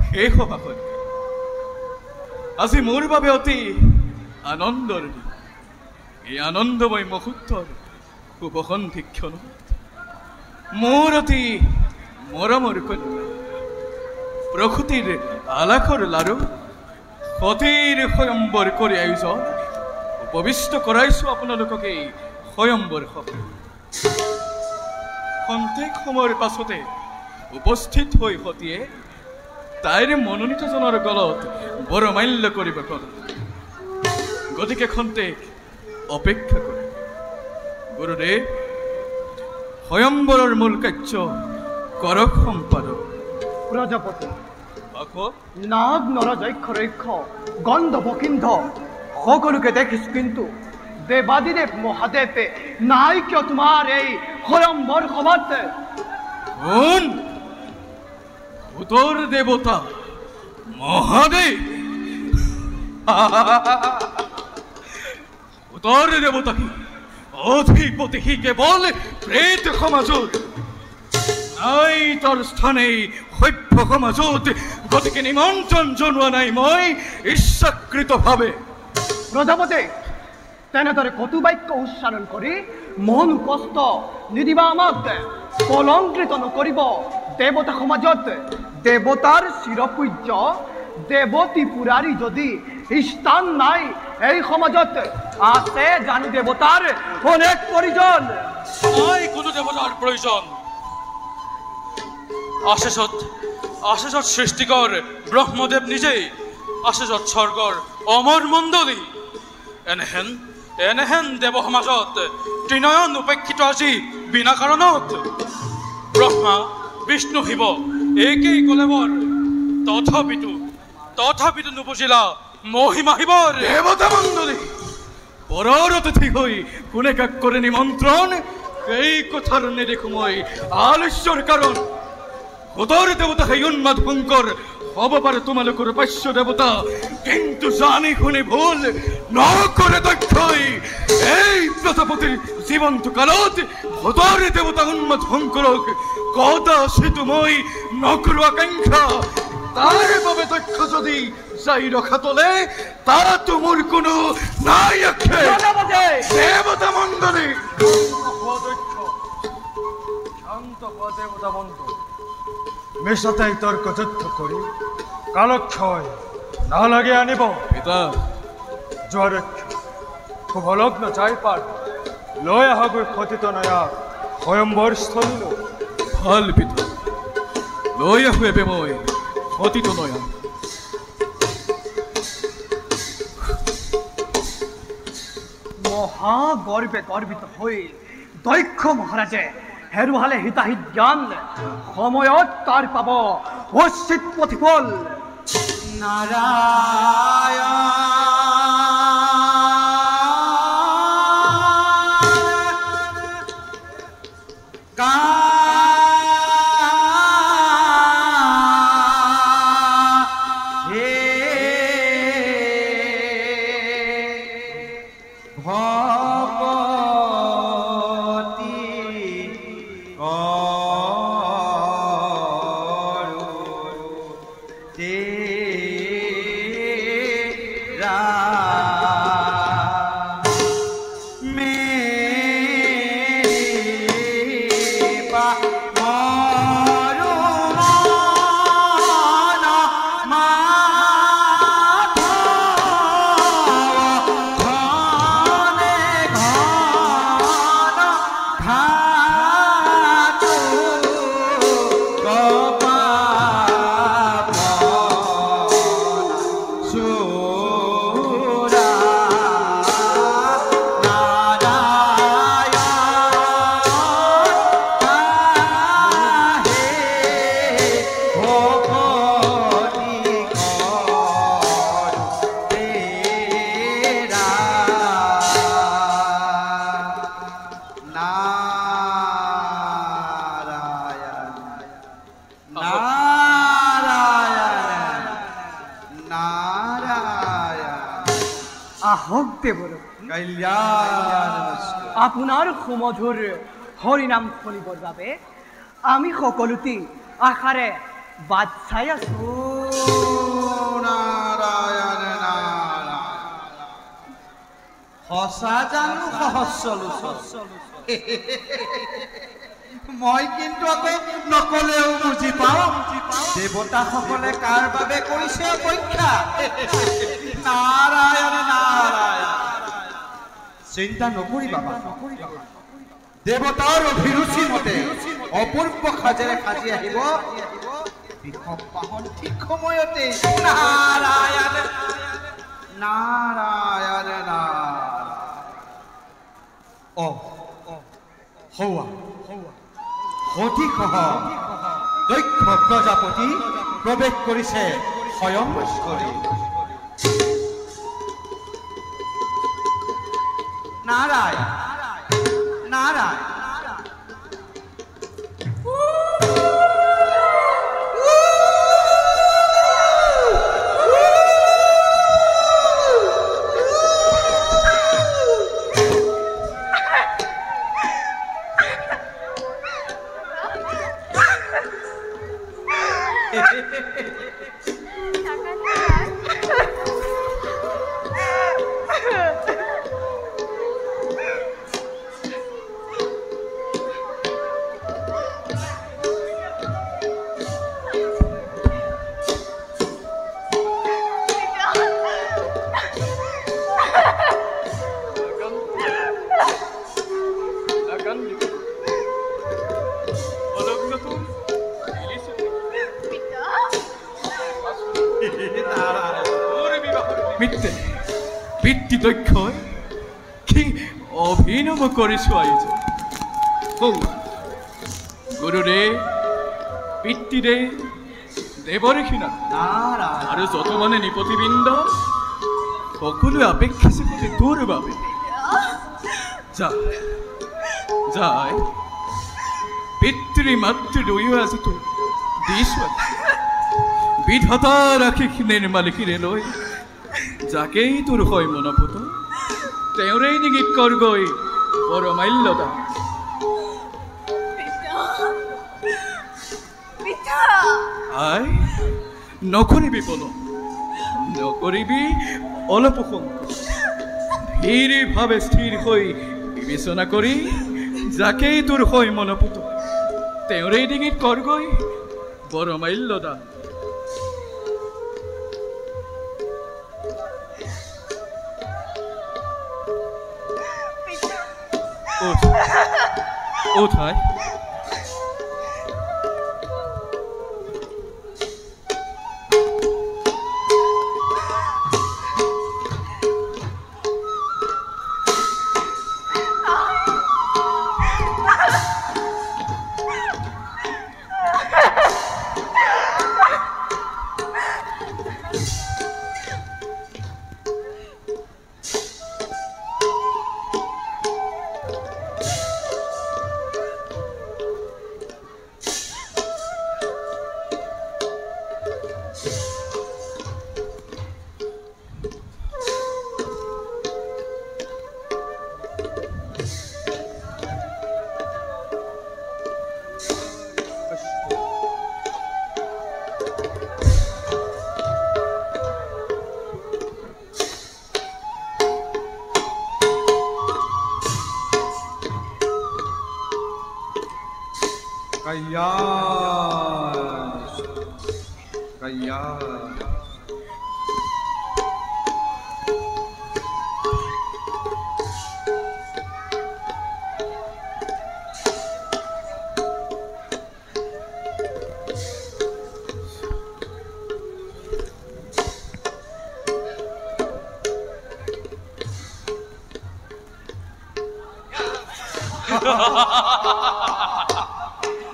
সেই সভাখন আজি মোৰ বাবে অতি আনন্দৰ দিন। এই আনন্দময় মুহূৰ্তৰ শুভ সন্ধিক্ষণত মোৰ অতি মৰমৰ কন্যা প্ৰসূতিৰ আলাসৰ লাৰু সতীৰ স্বয়ম্বৰ কৰি আয়োজন উপবিষ্ট কৰাইছো আপোনালোকক এই স্বয়ম্বৰ সভা। খন্তেক সময়ৰ পাছতে উপস্থিত হৈ সতীয়ে তাইৰ মনোনীতজনৰ গলত বৰমাল্য কৰিব ক'লে। গতিকে খন্তেক অপেক্ষা কৰে। গুৰুদেৱ স্বয়ম্বৰৰ মূল কাৰ্য কৰক সম্পাদক। প্ৰজাপতি আকৌ নাগ নৰ যক্ষ ৰক্ষ গন্ধ বকিন্ধ সকলোকে দেখিছো, কিন্তু দেৱাদিদেৱ মহাদেৱে নাই কিয় তোমাৰ এই স্বয়ম্বৰ সভাত? কোন উত্তৰ দেৱতা মহাদেৱ? উত্তৰ দেৱতা কি অধিপতি? সি কেৱল প্ৰেত সমাজৰ নাই, তাৰ স্থানে সভ্য সমাজত। গতিকে নিমন্ত্ৰণ জনোৱা নাই মই ইচ্ছাকৃতভাৱে। প্ৰজাপতি তেনেদৰে কটু বাক্য উচ্চাৰণ কৰি মন কষ্ট নিদিবা আমাক। কলংকৃত নকৰিব দেৱতা সমাজত। দেৱতাৰ চিৰপূজ্য দেৱতী পুৰাৰী যদি স্থান নাই এই সমাজত, আছে জানো দেৱতাৰ অনেক প্ৰয়োজন? নাই কোনো দেৱতাৰ প্ৰয়োজন। আশেষত সৃষ্টিকৰ ব্ৰহ্মদেৱ নিজেই, আশেষত স্বৰ্গৰ অমৰ মণ্ডলী। এনেহেন দেৱ সমাজত ত্ৰিনয়ন উপেক্ষিত আজি বিনা কাৰণত। ব্ৰহ্মা বিষ্ণু শিৱ একেই কলেবৰ, তথাপিতো নুবুজিলা মহিমা শিৱৰ। দেৱতা মণ্ডলী পৰৰ অতিথি হৈ কোনে কাক কৰে নিমন্ত্ৰণ? এই কথাৰ নেদেখো মই আলস্যৰ কাৰণ। উত্তৰ দেৱতা সেই উন্মাদ শংকৰ হ'ব পাৰে তোমালোকৰ পাস্য দেৱতা, কিন্তু জানি শুনি ভুল নকৰে দক্ষই। এই প্ৰজাপতিৰ জীৱন্ত কালত উত্তৰ দেৱতা উন্মাদ শংকৰক কদাচিত মই নকৰো আকাংক্ষা। তাৰ বাবে দক্ষ যদি যাই ৰখা তলে, তাতো মোৰ কোনো নাই আক্ষেপ। দেৱতা মণ্ডলী শান্ত হোৱা দেৱতা মণ্ডল, মিছাতেই তৰ্ক যুদ্ধ কৰি কালক্ষয় নালাগে আনিব। পিতা যোৱাৰক্ষ শুভলগ্ন যাই পাৰ লৈ আহগৈ খতিত নয়া স্বয়ম্বৰ স্থলীলৈ। ভাল পিতা, লৈ আহো এবে মই খতিত নয়া। মহাগৰ্বে গৰ্বিত হৈ দক্ষ মহাৰাজে হেৰুৱালে হিতাহিত জ্ঞান, সময়ত তাৰ পাব উচিত প্ৰতিফল। নাৰায়ণ নাৰায়ণ। আহক দেৱৰ কল্যাণ আপোনাৰ সুমধুৰ হৰিনাম শুনিবৰ বাবে আমি সকলোতে আশাৰে বাট চাই আছো। নাৰায়ণ নাৰায়ণ। সঁচা জানো সহস্ৰলোচন? মই কিন্তু আকৌ নকলেও বুজি পাওঁ দেৱতাসকলে কাৰ বাবে কৰিছে অপেক্ষা। নাৰায়ণ নাৰায়ণ। চিন্তা নকৰিবা দেৱতাৰ অভিৰুচি মতে অপূৰ্ব সাজেৰে সাজি আহিব বিষম পাহন ঠিক সময়তে। নাৰায়ণ নাৰায়ণ নাৰায়ণ। হৌৱা অতি সহ দক্ষ প্ৰজাপতি প্ৰৱেশ কৰিছে স্বয়ং কৰি। নাৰায়ণ নাৰায়ণ। পিতৃ দক্ষই কি অভিনৱ কৰিছো আয়োজন। গুৰুদেৱ পিতৃদেৱ দেৱঋষিনাথ আৰু যত মানে নিপতিবৃন্দ সকলোৱে অপেক্ষিছে তোৰ বাবে। যায় পিতৃ মাতৃ দুয়ো আজি তোৰ দিছো বিধাতা ৰাখি নিৰ্মালিকিৰে লৈ যাকেই তোৰ হয় মনপুত তেওঁৰেই ডিঙিত কৰগৈ পৰমাল্যদা। আই নকৰিবি পলম নকৰিবি অলপ সংকোচ। ধীৰভাৱে স্থিৰ হৈ বিবেচনা কৰি যাকেই তোৰ হয় মনপুত তেওঁৰেই ডিঙিত কৰগৈ পৰমাল্যদা। উঠাই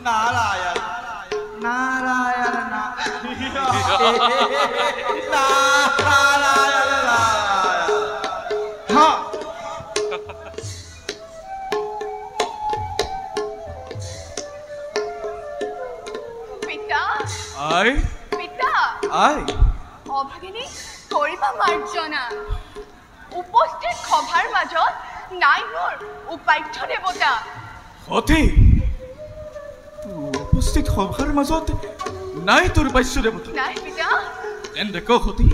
নাৰায়ণ নাৰায়ণ পিতা আই পিতা আই অভাগিনী কৰিবা মাৰ্জনা উপস্থিত সভাৰ মাজত নাই মোৰ উপাধ্য দেৱতা সতী উপস্থিত সভাৰ মাজত নাই তোৰ বাস্য দেৱতা নাই পিতা তেন্তে ক সতী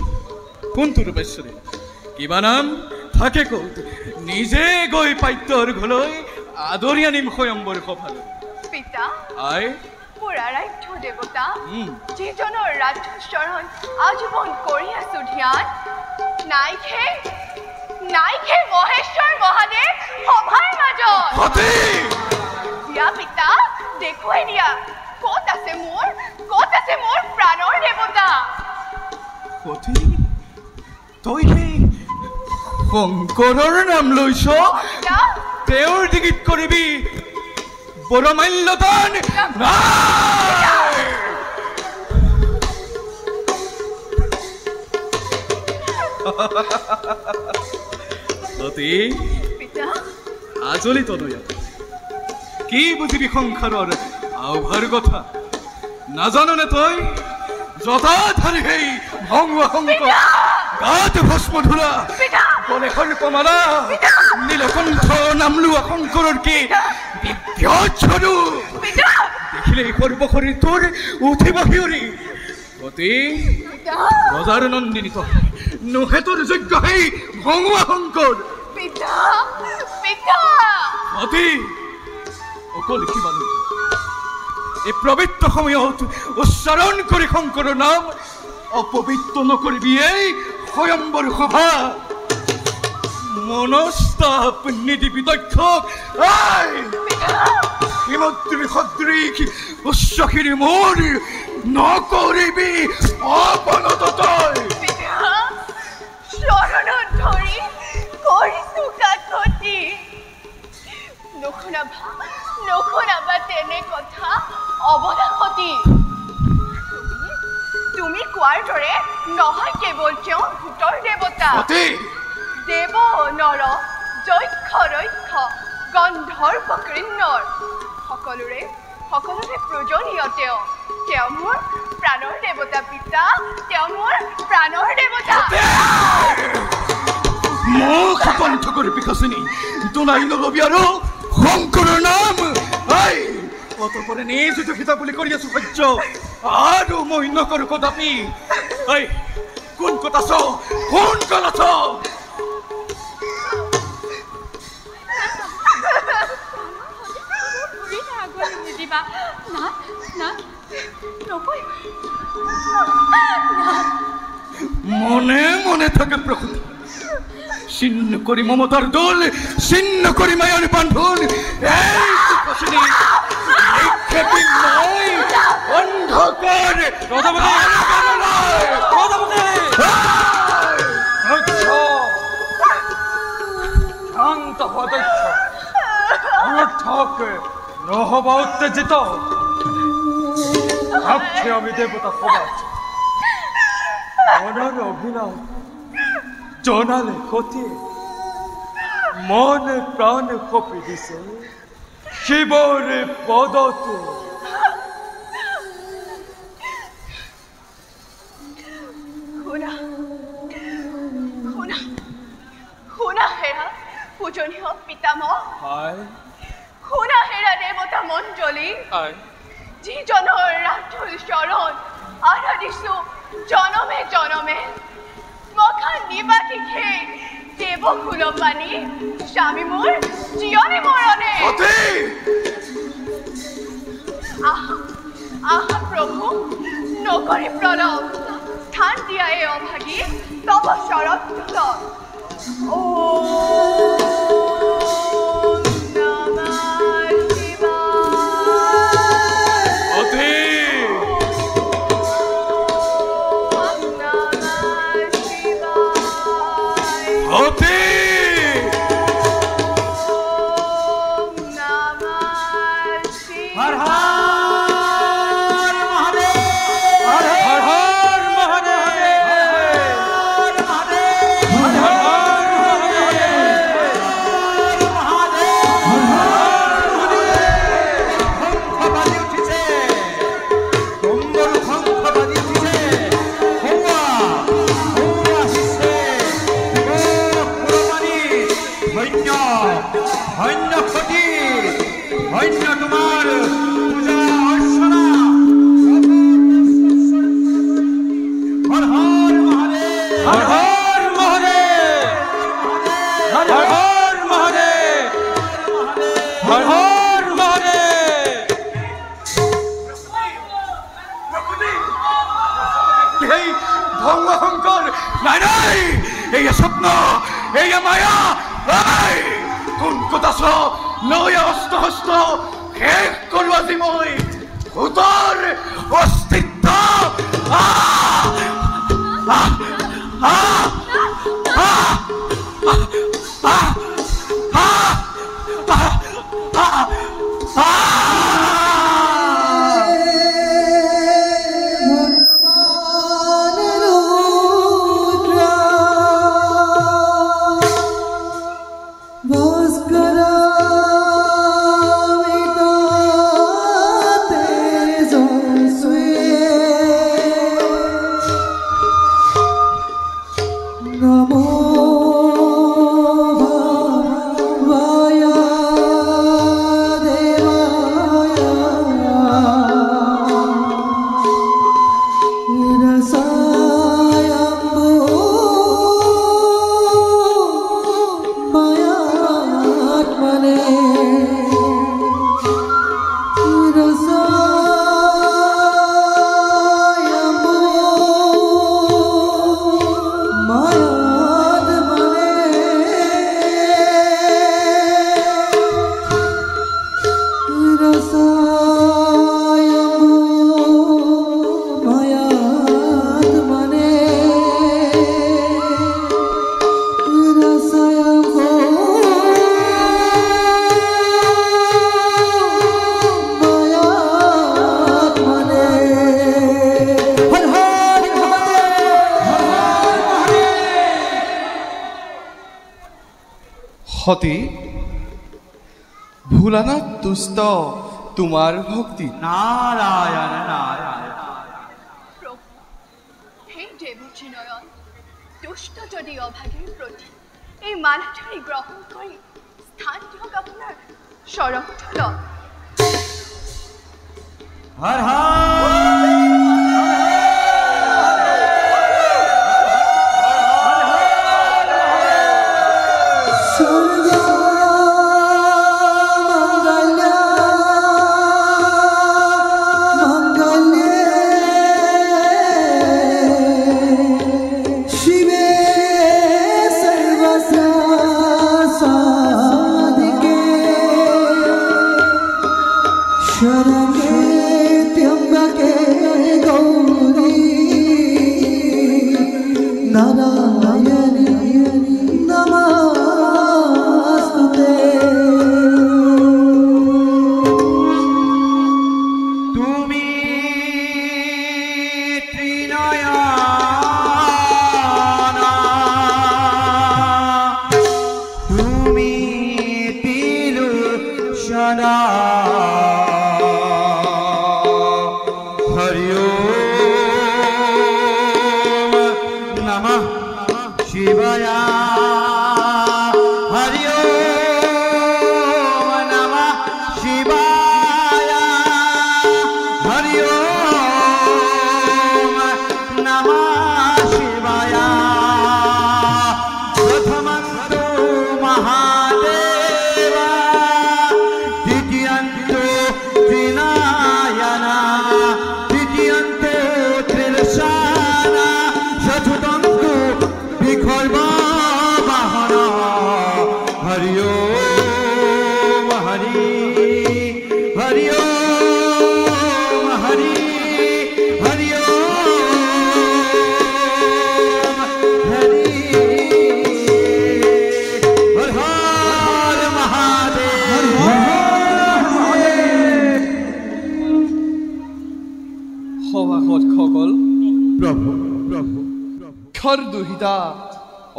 কোন তোৰ বাস্য দেৱতা কিবা নাম থাকে ক'ত নিজে গৈ পাত্যৰ ঘৰলৈ আদৰি আনিম স্বয়ম্বৰ সভালৈ পিতা আই মোৰ আৰাধ্য দেৱতা যিজনৰ ৰাজ্যচৰণ আজীৱন কৰি আছো ধ্যান নাইখে মহেশ্বৰ মহাদেৱ সভাৰ মাজত দিয়া পিতা দেখুৱাই দিয়া ক'ত আছে মোৰ প্ৰাণৰ দেৱতা সতী তই সেই শংকৰৰ নাম লৈছ তেওঁৰ ডিগিত কৰিবি বৰমাল্যদান সতী আজলি তনয়া কি বুজিবি সংসাৰৰ আভাৰ কথা নাজাননে তই যথাধাৰী সেই ভংৱা শংকৰ গাত ভস্ম ধৰা গলে সৰ্পমালা নীলকণ্ঠ নাম লোৱা শংকৰৰ কি দেখিলে সৰ্বশৰীৰ তোৰ উঠিব শিয়ৰি অতি ৰজাৰ নন্দিনী তই নোহে তোৰ যোগ্য সেই ভংৱা শংকৰ অতি অকল কিবা এই পবিত্ৰ সময়ত উচ্চাৰণ কৰি শংকৰৰ নাম অপবিত্ৰ নকৰিবি এই স্বয়ম্বৰ সভা মনস্তাপ নিদিবি দক্ষক হিমদ্ৰী সদৃশ উচ্চশিৰি মোৰ নকৰিবি অপনত তই চৰণত ধৰি কৰিছো কাকতি নুশুনাবা তেনে কথা অৱদাসতী তুমি কোৱাৰ দৰে নহয় কেৱল তেওঁ ভূতৰ দেৱতা দেৱ নৰ যক্ষ ৰক্ষ গন্ধৰ্ব কিন্নৰ সকলোৰে প্ৰয়োজনীয় তেওঁ মোৰ প্ৰাণৰ দেৱতা পিতা তেওঁ মোৰ প্ৰাণৰ দেৱতা মুখ বন্ধ কৰি পিখাচিনী দুনাই নলবি আৰু শংকৰৰ নাম অতপৰে নিজ দুখিতা বুলি কৰি আছো সহ্য আৰু মই নকৰো কদাপি কোন কথা চ কোন কলা চ মনে মনে থাকে প্রকৃতি ছিন্ন করি মমতার দোল ছিন্ন করি মায়ার বান্ধন অন্ধকার শান্ত পদক্ষ অনর্থক নহবা উত্তেজিত ভাবছি আমি দেবতা সমাজ মনের অভিনয় জনালে ক্ষতি মনে প্রাণ কপি দিছে শিবর পদতে শুনা হেৰা পূজনীয় পিতামহ শুনা হেৰা দেৱতা মণ্ডলী যিজনৰ ৰাতুল চৰণ আৰাধিছো জনমে জনমে মখা নিবাসিকে দেৱকুল পানী স্বামী মোৰ জীয়নে মৰণে আহা প্ৰভু নকৰি প্ৰণৱ স্থান দিয়া এই অভাগী তব শৰৎ ভংগ শংকৰ নাই নাই এয়া স্বপ্ন এয়া মায়া নাই কোন ক'ত আছ নয়া অস্ত হস্ত শেষ কৰোঁ আজি মই ভূতৰ অস্তিত্ব সতী ভোলানাথ তুষ্ট তোমাৰ ভক্তি নারায়ণ নারায়ণ প্রভু হে দেবচী নয়ন দুষ্ট যদি অভাগীর প্রতি এই মালাধারী গ্রহণ করে স্থান দিয়ক আপনার শরণস্থল হর হর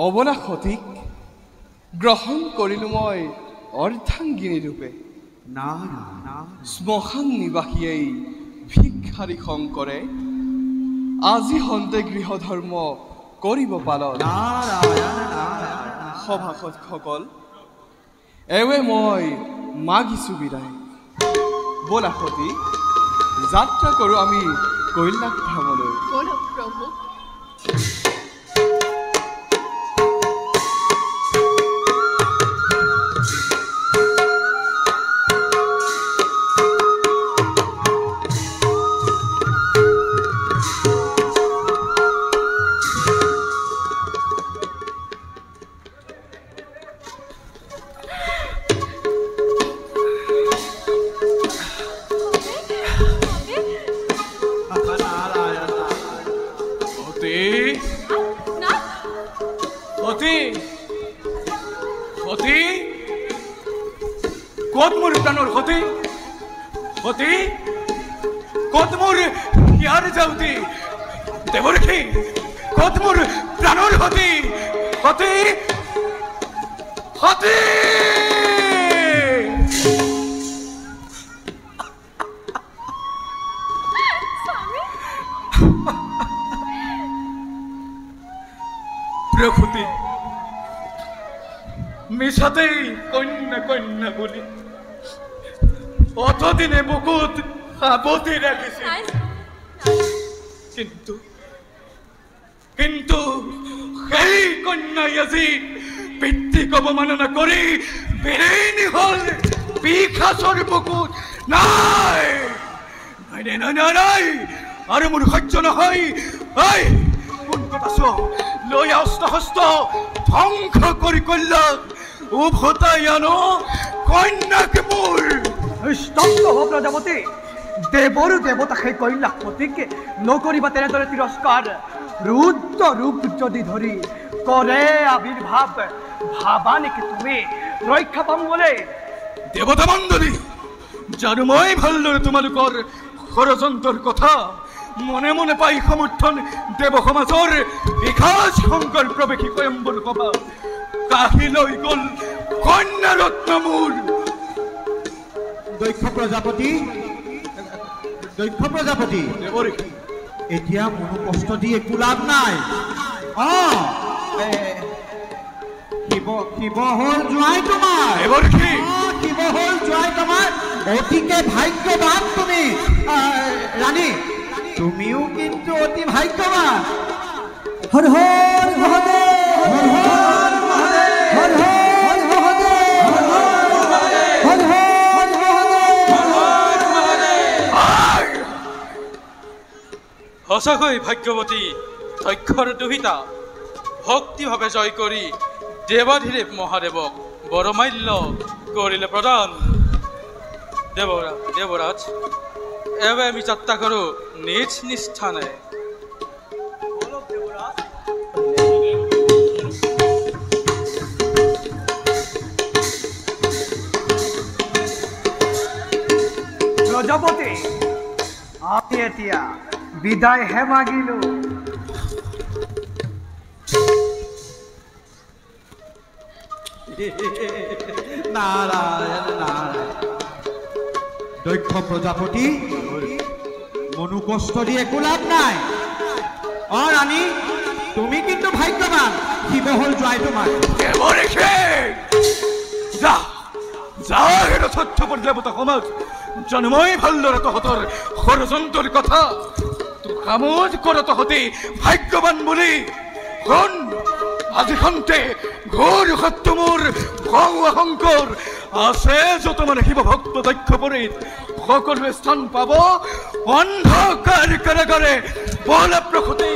অবনাসতিক গ্ৰহণ কৰিলোঁ মই অৰ্ধাংগিনী ৰূপে শ্মশান নিবাসীয়ে ভিক্ষাৰী শংকৰে আজি হন্তে গৃহ ধৰ্ম কৰিব পালন সভাসদসকল এৱে মই মাগিছোঁ বিদায় ব'লা সতী যাত্ৰা কৰোঁ আমি কৈলাশ ধামলৈ প্ৰভু সতী সতী সতী ক'ত মোৰ প্ৰাণৰ সতী সতী ক'ত মোৰ ইয়াৰ যাওঁতি দেৱৰখী ক'ত মোৰ প্ৰাণৰ সতী সতী সতী প্রকৃতি মিছাতেই কন্যা কন্যা বলি অতদিনে বুকুত সাবতি রাখিছিল কিন্তু কিন্তু সেই কন্যাই আজি পিতৃক অবমাননা কৰি বিলীন হল পিশাচৰ বুকুত নাই নাই নাই নাই নাই আৰু মোৰ সহ্য নহয় ঐ কোন ক'ত আছ লৈ অস্ত্ৰ হস্ত ধ্বংস কৰি কল্যাণ উভতাই আনো কন্যাকে মোৰ স্তব্ধ হ প্ৰজাপতি দেৱৰ দেৱতা সেই কন্যাক পতিকে নকৰিবা তেনেদৰে তিৰস্কাৰ ৰুদ্ৰ ৰূপ যদি ধৰি কৰে আবিৰ্ভাৱ ভাবা নেকি তুমি ৰক্ষা পাম বোলে দেৱতা মণ্ডলী জানো মই ভালদৰে তোমালোকৰ ষড়যন্ত্ৰৰ কথা মনে মনে পাই সমৰ্থন দেৱ সমাজৰ বিকাশ শংকৰ প্ৰৱেশী স্বয়ম্বৰ সভা কাহি লৈ গ'ল কন্যা ৰত্ন মোৰ দক্ষ প্ৰজাপতি এতিয়া মনো কষ্ট দি একো লাভ নাই শিৱ হ'ল জোঁৱাই তোমাৰ শিৱ হ'ল জোঁৱাই তোমাৰ অতিকে ভাগ্যৱান তুমি ৰাণী তুমিও কিন্তু অতি ভাগ্যৱান হৰ হৰ মহাদেৱ হৰ হৰ মহাদেৱ হৰ হৰ মহাদেৱ হৰ হৰ মহাদেৱ সঁচাকৈ ভাগ্যৱতী দক্ষৰ দুহিতা ভক্তিভাৱে জয় কৰি দেৱাধিদেৱ মহাদেৱক বৰমাল্য কৰিলে প্ৰদান দেৱৰাজ এবাৰ আমি যাত্ৰা কৰোঁ নিজ নিষ্ঠানে প্ৰজাপতি আমি এতিয়া বিদায়হে মাগিলো নাৰায়ণ নাৰায়ণ দক্ষ প্ৰজাপতি মনো কষ্ট দি একো লাভ নাই ৰাণী তুমি কিন্তু ভাগ্যৱান শিৱ হ'ল জোঁৱাই তোমাৰ দেৱতা সমাজ জানো মই ভালদৰে তহঁতৰ ষড়যন্ত্ৰৰ কথা কামত কৰা তহঁতে ভাগ্যৱান বুলি শুন আজি খন্তে ঘোৰ সত্য মোৰ শংকৰ আছে যত মানে শিৱ ভক্ত দক্ষ পৰীত সকলোৱে স্থান পাব অন্ধকাৰ কাৰাগাৰে বল প্ৰকৃতি